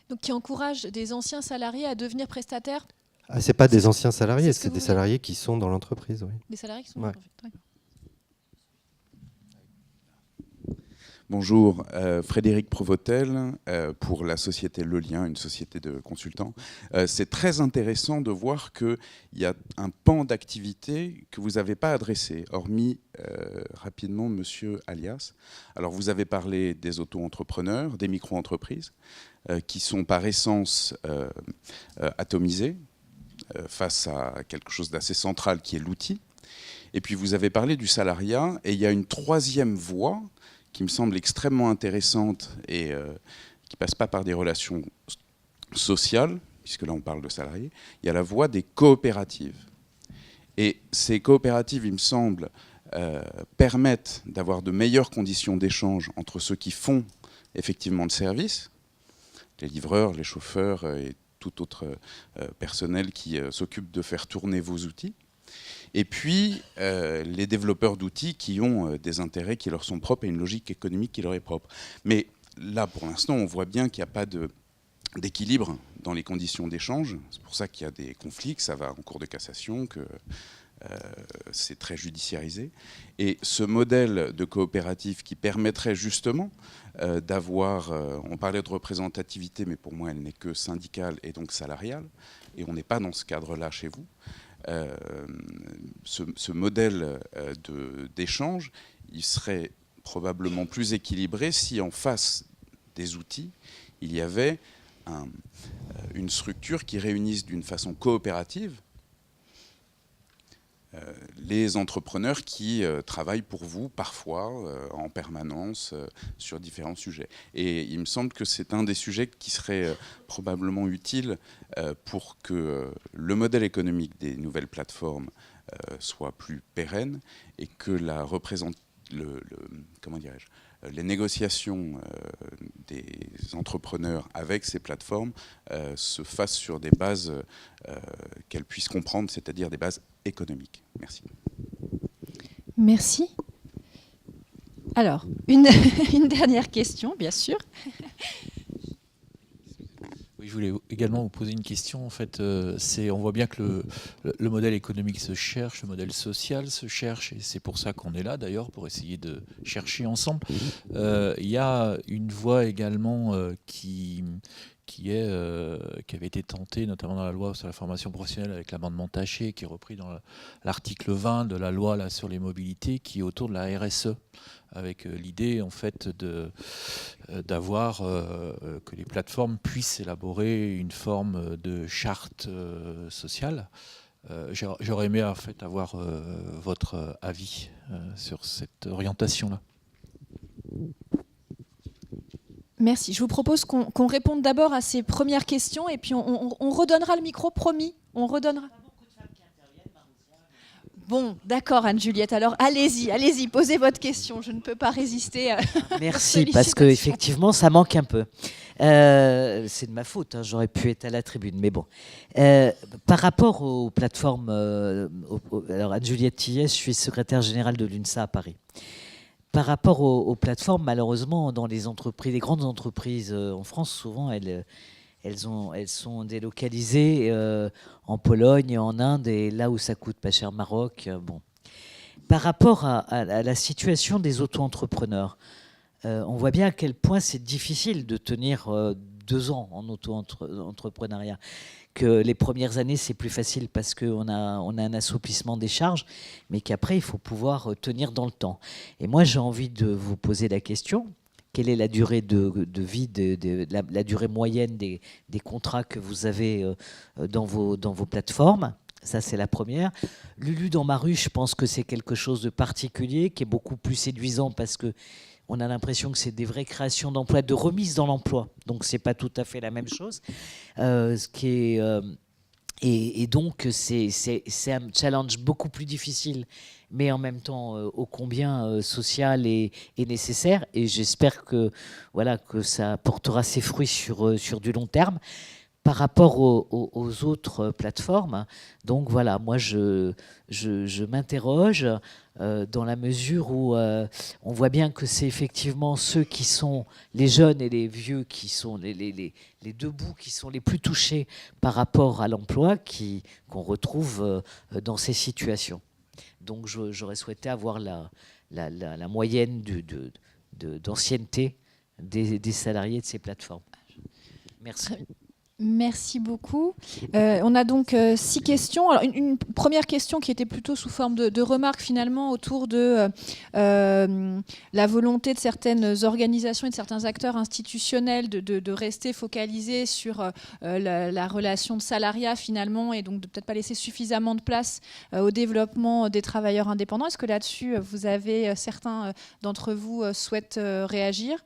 Donc qui encourage des anciens salariés à devenir prestataires? Ce n'est pas des anciens salariés, c'est des salariés qui sont dans l'entreprise. Oui. Des salariés qui sont dans l'entreprise, d'accord. Bonjour, Frédéric Provotel pour la société Le Lien, une société de consultants. C'est très intéressant de voir qu'il y a un pan d'activité que vous n'avez pas adressé, hormis rapidement Monsieur Alias. Alors vous avez parlé des auto-entrepreneurs, des micro-entreprises, qui sont par essence atomisées face à quelque chose d'assez central qui est l'outil. Et puis vous avez parlé du salariat, et il y a une troisième voie qui me semble extrêmement intéressante et qui ne passe pas par des relations sociales, puisque là on parle de salariés, il y a la voie des coopératives. Et ces coopératives, il me semble, permettent d'avoir de meilleures conditions d'échange entre ceux qui font effectivement le service, les livreurs, les chauffeurs et tout autre personnel qui s'occupe de faire tourner vos outils. Et puis, les développeurs d'outils qui ont des intérêts qui leur sont propres et une logique économique qui leur est propre. Mais là, pour l'instant, on voit bien qu'il n'y a pas d'équilibre dans les conditions d'échange. C'est pour ça qu'il y a des conflits, que ça va en cours de cassation, que c'est très judiciarisé. Et ce modèle de coopérative qui permettrait justement d'avoir... on parlait de représentativité, mais pour moi, elle n'est que syndicale et donc salariale. Et on n'est pas dans ce cadre-là chez vous. Ce modèle d'échange, il serait probablement plus équilibré si en face des outils, il y avait une structure qui réunisse d'une façon coopérative les entrepreneurs qui travaillent pour vous parfois en permanence sur différents sujets. Et il me semble que c'est un des sujets qui serait probablement utile pour que le modèle économique des nouvelles plateformes soit plus pérenne et que les négociations des entrepreneurs avec ces plateformes se fassent sur des bases qu'elles puissent comprendre, c'est-à-dire des bases économiques. Merci. Merci. Alors, une dernière question, bien sûr. Oui, je voulais également vous poser une question. En fait, on voit bien que le modèle économique se cherche, le modèle social se cherche, et c'est pour ça qu'on est là d'ailleurs, pour essayer de chercher ensemble. Il y a une voie également qui avait été tentée, notamment dans la loi sur la formation professionnelle avec l'amendement Taché, qui est repris dans l'article 20 de la loi là, sur les mobilités, qui est autour de la RSE, avec l'idée en fait d'avoir que les plateformes puissent élaborer une forme de charte sociale. J'aurais aimé en fait avoir votre avis sur cette orientation-là. Merci. Je vous propose qu'on réponde d'abord à ces premières questions et puis on redonnera le micro, promis, On redonnera. Bon, d'accord, Anne-Juliette. Alors, allez-y, posez votre question. Je ne peux pas résister à Merci, parce qu'effectivement, ça manque un peu. C'est de ma faute, hein, j'aurais pu être à la tribune. Mais bon. Par rapport aux plateformes... alors, Anne-Juliette Tillet, je suis secrétaire générale de l'UNSA à Paris. Par rapport aux plateformes, malheureusement, dans les entreprises, les grandes entreprises en France, souvent, elles sont délocalisées en Pologne, en Inde, et là où ça coûte pas cher, Maroc. Bon. Par rapport à la situation des auto-entrepreneurs, on voit bien à quel point c'est difficile de tenir 2 ans en auto-entrepreneuriat. Que les premières années, c'est plus facile parce qu'on a un assouplissement des charges, mais qu'après, il faut pouvoir tenir dans le temps. Et moi, j'ai envie de vous poser la question. Quelle est la durée de vie, la durée moyenne des contrats que vous avez dans vos plateformes? Ça, c'est la première. Lulu dans ma rue, je pense que c'est quelque chose de particulier, qui est beaucoup plus séduisant parce qu'on a l'impression que c'est des vraies créations d'emplois, de remise dans l'emploi. Donc, ce n'est pas tout à fait la même chose. Et donc, c'est un challenge beaucoup plus difficile, mais en même temps ô combien social et nécessaire. Et j'espère que ça portera ses fruits sur du long terme. Par rapport aux autres plateformes, donc voilà, moi je m'interroge dans la mesure où on voit bien que c'est effectivement ceux qui sont les jeunes et les vieux qui sont les deux bouts qui sont les plus touchés par rapport à l'emploi qu'on retrouve dans ces situations. Donc j'aurais souhaité avoir la moyenne d'ancienneté des salariés de ces plateformes. Merci. Merci beaucoup. On a donc 6 questions. Alors, une première question qui était plutôt sous forme de remarque finalement autour de la volonté de certaines organisations et de certains acteurs institutionnels de rester focalisés sur la relation de salariat finalement et donc de peut-être pas laisser suffisamment de place au développement des travailleurs indépendants. Est-ce que là-dessus, vous avez certains d'entre vous souhaitent réagir ?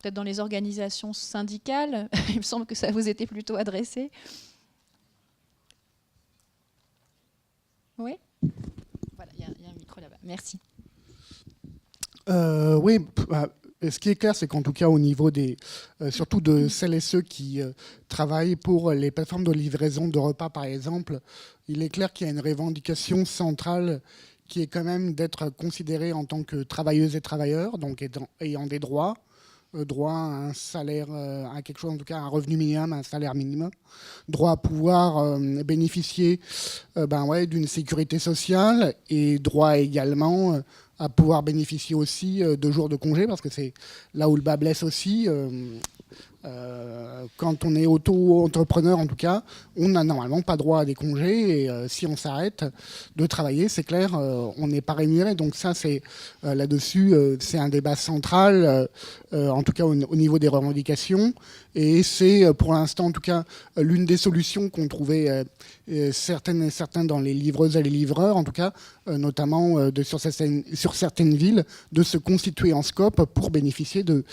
Peut-être dans les organisations syndicales, il me semble que ça vous était plutôt adressé. Oui ? Voilà, il y a un micro là-bas. Merci. Oui, ce qui est clair, c'est qu'en tout cas, au niveau surtout de celles et ceux qui travaillent pour les plateformes de livraison de repas, par exemple, il est clair qu'il y a une revendication centrale qui est quand même d'être considérés en tant que travailleuses et travailleurs, donc ayant des droit à un salaire, à quelque chose, en tout cas un revenu minimum, un salaire minimum, droit à pouvoir bénéficier d'une sécurité sociale et droit également à pouvoir bénéficier aussi de jours de congé, parce que c'est là où le bas blesse aussi. Quand on est auto-entrepreneur, en tout cas, on n'a normalement pas droit à des congés et si on s'arrête de travailler, c'est clair, on n'est pas rémunéré. Donc ça, c'est là-dessus, c'est un débat central, en tout cas au niveau des revendications. Et c'est pour l'instant, en tout cas, l'une des solutions qu'ont trouvé certaines et certains dans les livreuses et les livreurs, en tout cas, notamment sur certaines villes, de se constituer en scope pour bénéficier de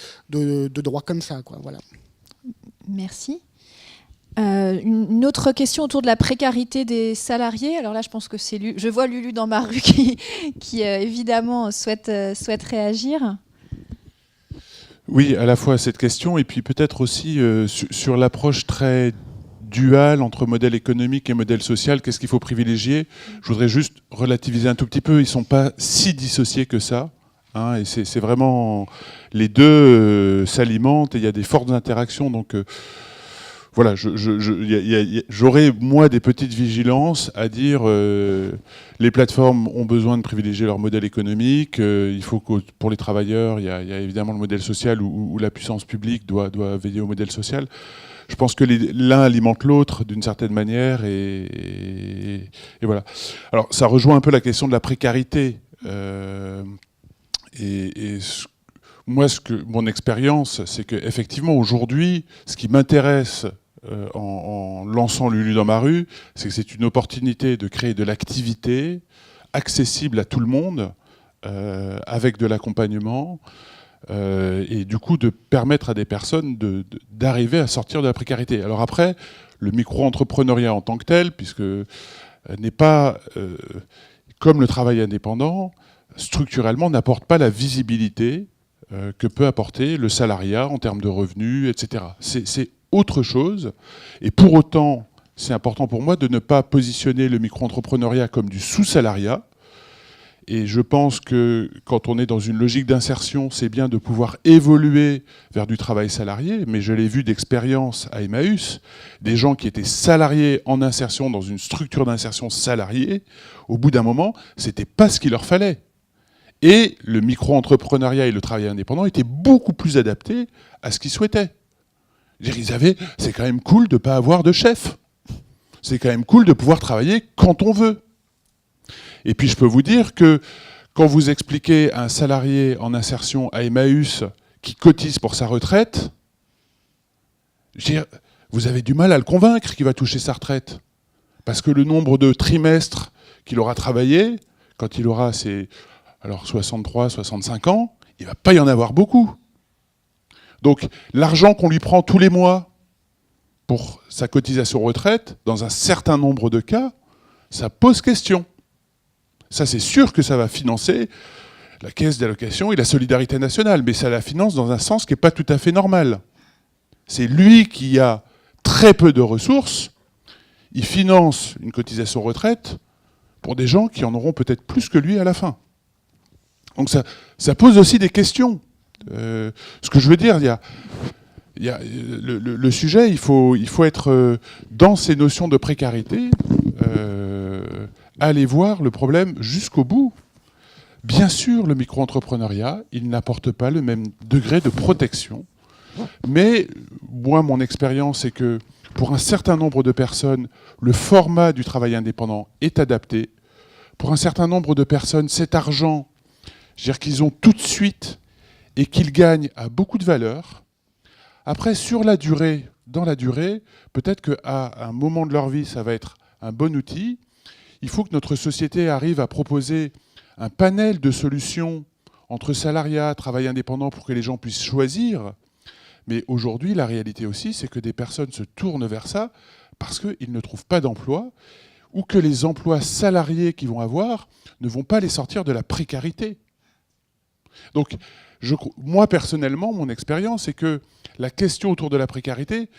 droits comme ça, quoi. Voilà. Merci. Une autre question autour de la précarité des salariés. Alors là, je pense que je vois Lulu dans ma rue qui évidemment souhaite réagir. Oui, à la fois à cette question et puis peut-être aussi sur l'approche très duale entre modèle économique et modèle social. Qu'est-ce qu'il faut privilégier ? Je voudrais juste relativiser un tout petit peu. Ils ne sont pas si dissociés que ça. Et c'est vraiment... Les deux s'alimentent et il y a des fortes interactions. Donc voilà, j'aurais, moi, des petites vigilances à dire les plateformes ont besoin de privilégier leur modèle économique. Il faut que pour les travailleurs, il y a évidemment le modèle social où la puissance publique doit veiller au modèle social. Je pense que l'un alimente l'autre d'une certaine manière. Et voilà. Alors, ça rejoint un peu la question de la précarité. Moi, mon expérience, c'est qu'effectivement, aujourd'hui, ce qui m'intéresse en lançant Lulu dans ma rue, c'est que c'est une opportunité de créer de l'activité accessible à tout le monde, avec de l'accompagnement, et du coup de permettre à des personnes d'arriver à sortir de la précarité. Alors après, le micro-entrepreneuriat en tant que tel, puisque n'est pas, comme le travail indépendant, structurellement n'apporte pas la visibilité que peut apporter le salariat en termes de revenus, etc. C'est autre chose. Et pour autant, c'est important pour moi de ne pas positionner le micro-entrepreneuriat comme du sous-salariat. Et je pense que quand on est dans une logique d'insertion, c'est bien de pouvoir évoluer vers du travail salarié. Mais je l'ai vu d'expérience à Emmaüs, des gens qui étaient salariés en insertion dans une structure d'insertion salariée, au bout d'un moment, c'était pas ce qu'il leur fallait. Et le micro-entrepreneuriat et le travail indépendant étaient beaucoup plus adaptés à ce qu'ils souhaitaient. C'est quand même cool de ne pas avoir de chef. C'est quand même cool de pouvoir travailler quand on veut. Et puis je peux vous dire que quand vous expliquez à un salarié en insertion à Emmaüs qui cotise pour sa retraite, vous avez du mal à le convaincre qu'il va toucher sa retraite. Parce que le nombre de trimestres qu'il aura travaillé, quand il aura ses 63, 65 ans, il ne va pas y en avoir beaucoup. Donc l'argent qu'on lui prend tous les mois pour sa cotisation retraite, dans un certain nombre de cas, ça pose question. Ça, c'est sûr que ça va financer la caisse d'allocation et la solidarité nationale, mais ça la finance dans un sens qui n'est pas tout à fait normal. C'est lui qui a très peu de ressources, il finance une cotisation retraite pour des gens qui en auront peut-être plus que lui à la fin. Donc ça pose aussi des questions. Ce que je veux dire, le sujet, il faut être dans ces notions de précarité, aller voir le problème jusqu'au bout. Bien sûr, le micro-entrepreneuriat, il n'apporte pas le même degré de protection. Mais moi, mon expérience, c'est que pour un certain nombre de personnes, le format du travail indépendant est adapté. Pour un certain nombre de personnes, cet argent, je veux dire qu'ils ont tout de suite et qu'ils gagnent a beaucoup de valeur. Après, sur la durée, dans la durée, peut-être qu'à un moment de leur vie, ça va être un bon outil. Il faut que notre société arrive à proposer un panel de solutions entre salariat, travail indépendant pour que les gens puissent choisir. Mais aujourd'hui, la réalité aussi, c'est que des personnes se tournent vers ça parce qu'ils ne trouvent pas d'emploi ou que les emplois salariés qu'ils vont avoir ne vont pas les sortir de la précarité. Donc, moi, personnellement, mon expérience, c'est que la question autour de la précarité,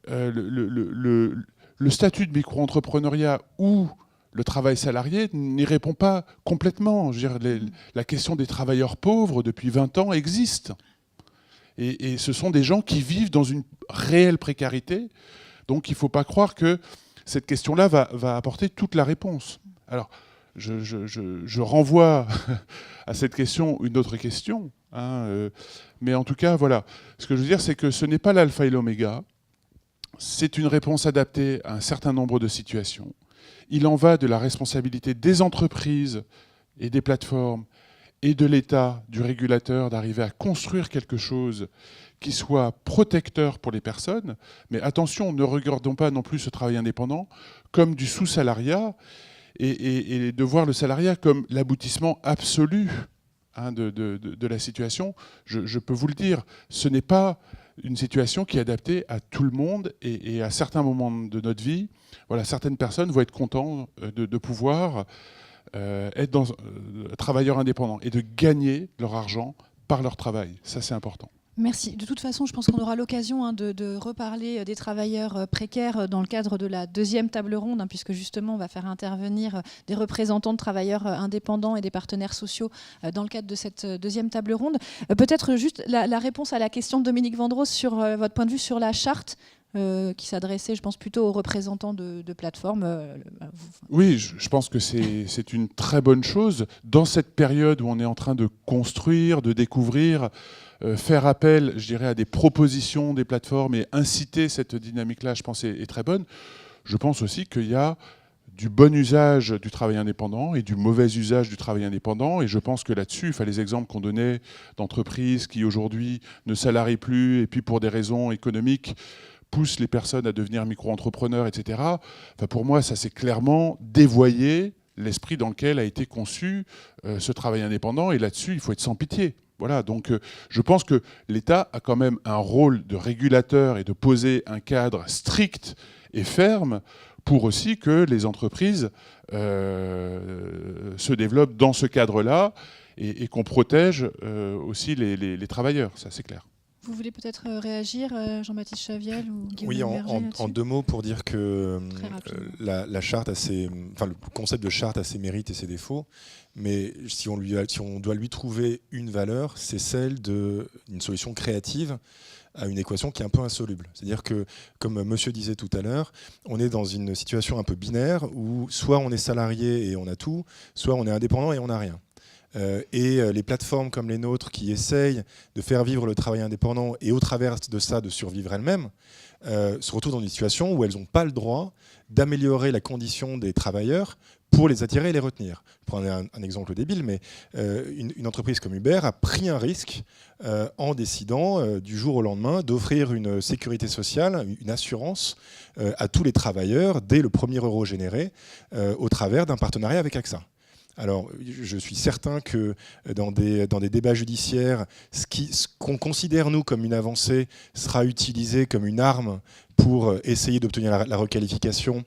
le statut de micro-entrepreneuriat ou le travail salarié n'y répond pas complètement. Je veux dire, la question des travailleurs pauvres, depuis 20 ans, existe. Et ce sont des gens qui vivent dans une réelle précarité. Donc il ne faut pas croire que cette question-là va apporter toute la réponse. Alors, je renvoie à cette question une autre question. Mais en tout cas, voilà. Ce que je veux dire, c'est que ce n'est pas l'alpha et l'oméga. C'est une réponse adaptée à un certain nombre de situations. Il en va de la responsabilité des entreprises et des plateformes et de l'État, du régulateur, d'arriver à construire quelque chose qui soit protecteur pour les personnes. Mais attention, ne regardons pas non plus ce travail indépendant comme du sous-salariat et de voir le salariat comme l'aboutissement absolu de la situation. Je peux vous le dire, ce n'est pas une situation qui est adaptée à tout le monde et à certains moments de notre vie. Voilà, certaines personnes vont être contentes de pouvoir être travailleurs indépendants et de gagner leur argent par leur travail. Ça, c'est important. Merci. De toute façon, je pense qu'on aura l'occasion de reparler des travailleurs précaires dans le cadre de la deuxième table ronde, puisque justement, on va faire intervenir des représentants de travailleurs indépendants et des partenaires sociaux dans le cadre de cette deuxième table ronde. Peut-être juste la réponse à la question de Dominique Vendros sur votre point de vue sur la charte qui s'adressait, je pense, plutôt aux représentants de plateformes. Oui, je pense que c'est une très bonne chose. Dans cette période où on est en train de construire, de découvrir, faire appel, je dirais, à des propositions des plateformes et inciter cette dynamique-là, je pense, est très bonne. Je pense aussi qu'il y a du bon usage du travail indépendant et du mauvais usage du travail indépendant. Et je pense que là-dessus, les exemples qu'on donnait d'entreprises qui aujourd'hui ne salarient plus et puis pour des raisons économiques poussent les personnes à devenir micro-entrepreneurs, etc. Pour moi, ça c'est clairement dévoyer l'esprit dans lequel a été conçu ce travail indépendant. Et là-dessus, il faut être sans pitié. Voilà, donc je pense que l'État a quand même un rôle de régulateur et de poser un cadre strict et ferme pour aussi que les entreprises se développent dans ce cadre-là et qu'on protège aussi les travailleurs, ça c'est clair. Vous voulez peut-être réagir, Jean-Baptiste Chaviel ou Guillaume Oui, en 2 mots pour dire que la charte le concept de charte a ses mérites et ses défauts, mais si on doit lui trouver une valeur, c'est celle d'une solution créative à une équation qui est un peu insoluble. C'est-à-dire que, comme monsieur disait tout à l'heure, on est dans une situation un peu binaire où soit on est salarié et on a tout, soit on est indépendant et on n'a rien. Et les plateformes comme les nôtres qui essayent de faire vivre le travail indépendant et au travers de ça de survivre elles-mêmes, se retrouvent dans une situation où elles n'ont pas le droit d'améliorer la condition des travailleurs pour les attirer et les retenir. Je prends un exemple débile, mais une entreprise comme Uber a pris un risque en décidant du jour au lendemain d'offrir une sécurité sociale, une assurance à tous les travailleurs dès le premier euro généré au travers d'un partenariat avec AXA. Alors, je suis certain que dans des débats judiciaires, ce qu'on considère, nous, comme une avancée sera utilisé comme une arme pour essayer d'obtenir la requalification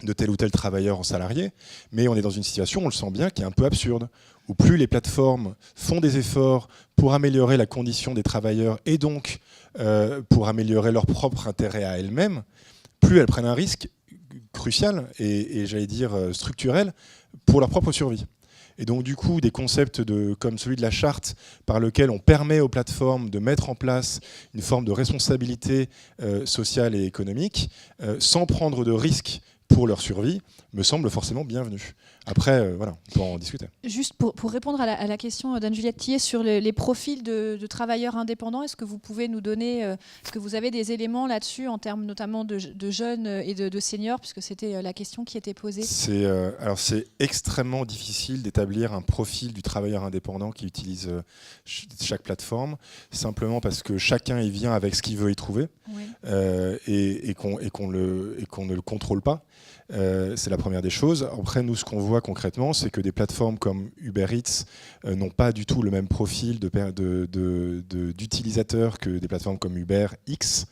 de tel ou tel travailleur en salarié. Mais on est dans une situation, on le sent bien, qui est un peu absurde, où plus les plateformes font des efforts pour améliorer la condition des travailleurs et donc pour améliorer leur propre intérêt à elles-mêmes, plus elles prennent un risque crucial et j'allais dire structurel pour leur propre survie. Et donc du coup, des concepts comme celui de la charte par lequel on permet aux plateformes de mettre en place une forme de responsabilité sociale et économique sans prendre de risques pour leur survie, me semble forcément bienvenu. Après, voilà, on peut en discuter. Juste pour répondre à la question d'Anne-Juliette Tillet sur les profils de travailleurs indépendants, est-ce que vous pouvez nous donner, est-ce que vous avez des éléments là-dessus en termes notamment de jeunes et de seniors, puisque c'était la question qui était posée. Alors c'est extrêmement difficile d'établir un profil du travailleur indépendant qui utilise chaque plateforme, simplement parce que chacun y vient avec ce qu'il veut y trouver, oui. et qu'on ne le contrôle pas. C'est la première des choses. Après, nous, ce qu'on voit concrètement, c'est que des plateformes comme Uber Eats n'ont pas du tout le même profil d'utilisateurs que des plateformes comme Uber X.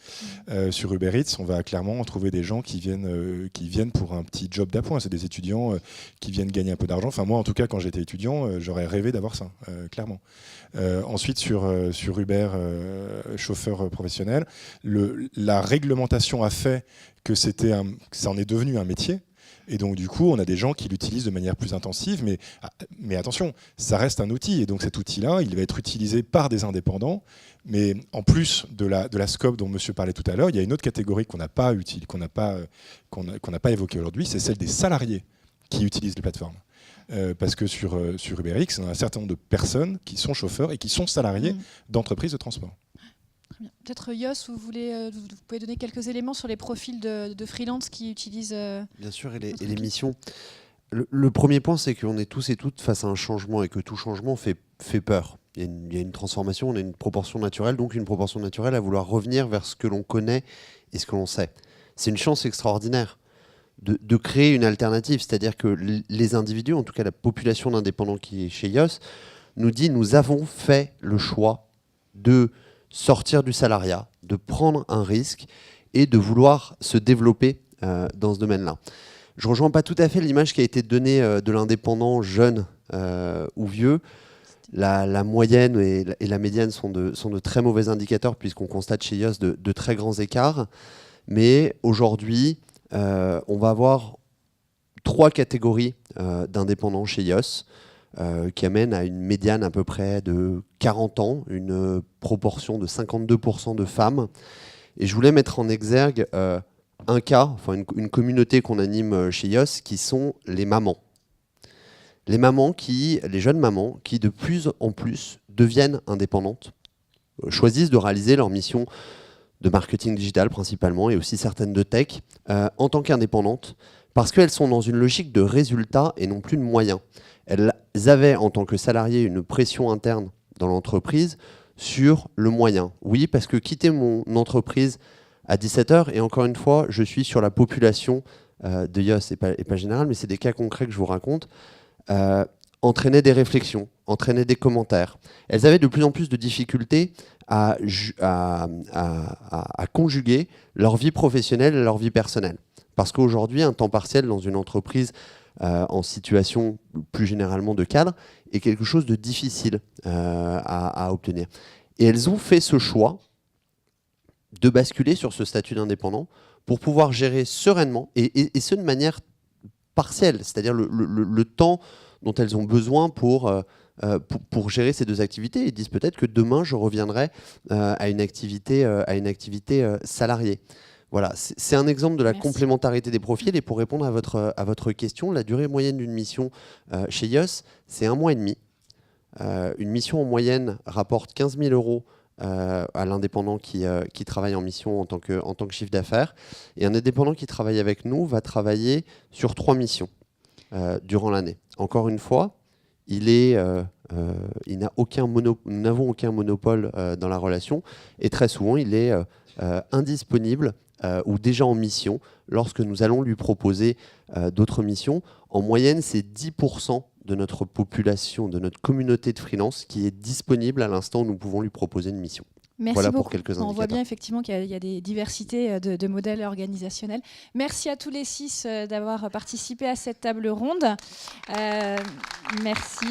Sur Uber Eats, on va clairement trouver des gens qui viennent pour un petit job d'appoint. C'est des étudiants qui viennent gagner un peu d'argent. Enfin, moi, en tout cas, quand j'étais étudiant, j'aurais rêvé d'avoir ça, clairement. Ensuite, sur Uber, chauffeur professionnel, la réglementation a fait que ça en est devenu un métier. Et donc, du coup, on a des gens qui l'utilisent de manière plus intensive. Mais attention, ça reste un outil. Et donc, cet outil-là, il va être utilisé par des indépendants. Mais en plus de la scope dont monsieur parlait tout à l'heure, il y a une autre catégorie qu'on n'a pas évoquée aujourd'hui, c'est celle des salariés qui utilisent les plateformes. Parce que sur Uber X, on a un certain nombre de personnes qui sont chauffeurs et qui sont salariés d'entreprises de transport. Peut-être Yoss, vous pouvez donner quelques éléments sur les profils de freelance qui utilisent... Bien sûr, et les missions. Le premier point, c'est qu'on est tous et toutes face à un changement et que tout changement fait peur. Il y a une transformation, on a une proportion naturelle, donc une proportion naturelle à vouloir revenir vers ce que l'on connaît et ce que l'on sait. C'est une chance extraordinaire de créer une alternative, c'est-à-dire que les individus, en tout cas la population d'indépendants qui est chez Yoss, nous dit nous avons fait le choix de sortir du salariat, de prendre un risque et de vouloir se développer dans ce domaine-là. Je ne rejoins pas tout à fait l'image qui a été donnée de l'indépendant jeune ou vieux. La moyenne et la médiane sont de très mauvais indicateurs puisqu'on constate chez Yoss de très grands écarts. Mais aujourd'hui, on va avoir 3 catégories d'indépendants chez Yoss. Qui amène à une médiane à peu près de 40 ans, une proportion de 52% de femmes. Et je voulais mettre en exergue un cas, enfin une communauté qu'on anime chez Yoss, qui sont les mamans. Les jeunes mamans qui de plus en plus deviennent indépendantes, choisissent de réaliser leur mission de marketing digital principalement, et aussi certaines de tech, en tant qu'indépendantes, parce qu'elles sont dans une logique de résultat et non plus de moyens. Elles avaient, en tant que salariés, une pression interne dans l'entreprise sur le moyen. Oui, parce que quitter mon entreprise à 17h, et encore une fois, je suis sur la population de Yoss, et pas générale, mais c'est des cas concrets que je vous raconte, entraînait des réflexions, entraînait des commentaires. Elles avaient de plus en plus de difficultés à conjuguer leur vie professionnelle et leur vie personnelle. Parce qu'aujourd'hui, un temps partiel dans une entreprise en situation plus généralement de cadre est quelque chose de difficile à obtenir. Et elles ont fait ce choix de basculer sur ce statut d'indépendant pour pouvoir gérer sereinement, et ce de manière partielle, c'est-à-dire le temps dont elles ont besoin pour gérer ces deux activités. Ils disent peut-être que demain, je reviendrai à une activité salariée. Voilà, c'est un exemple de la complémentarité des profils. Et pour répondre à votre question, la durée moyenne d'une mission chez YOS, c'est 1 mois et demi. Une mission en moyenne rapporte 15 000 € à l'indépendant qui travaille en mission en tant que chiffre d'affaires. Et un indépendant qui travaille avec nous va travailler sur 3 missions durant l'année. Encore une fois, nous n'avons aucun monopole dans la relation, et très souvent, il est indisponible ou déjà en mission lorsque nous allons lui proposer d'autres missions. En moyenne, c'est 10% de notre population, de notre communauté de freelance qui est disponible à l'instant où nous pouvons lui proposer une mission. Merci voilà beaucoup. Pour quelques indicateurs. On voit bien effectivement qu'il y a des diversités de modèles organisationnels. Merci à tous les 6 d'avoir participé à cette table ronde. Merci.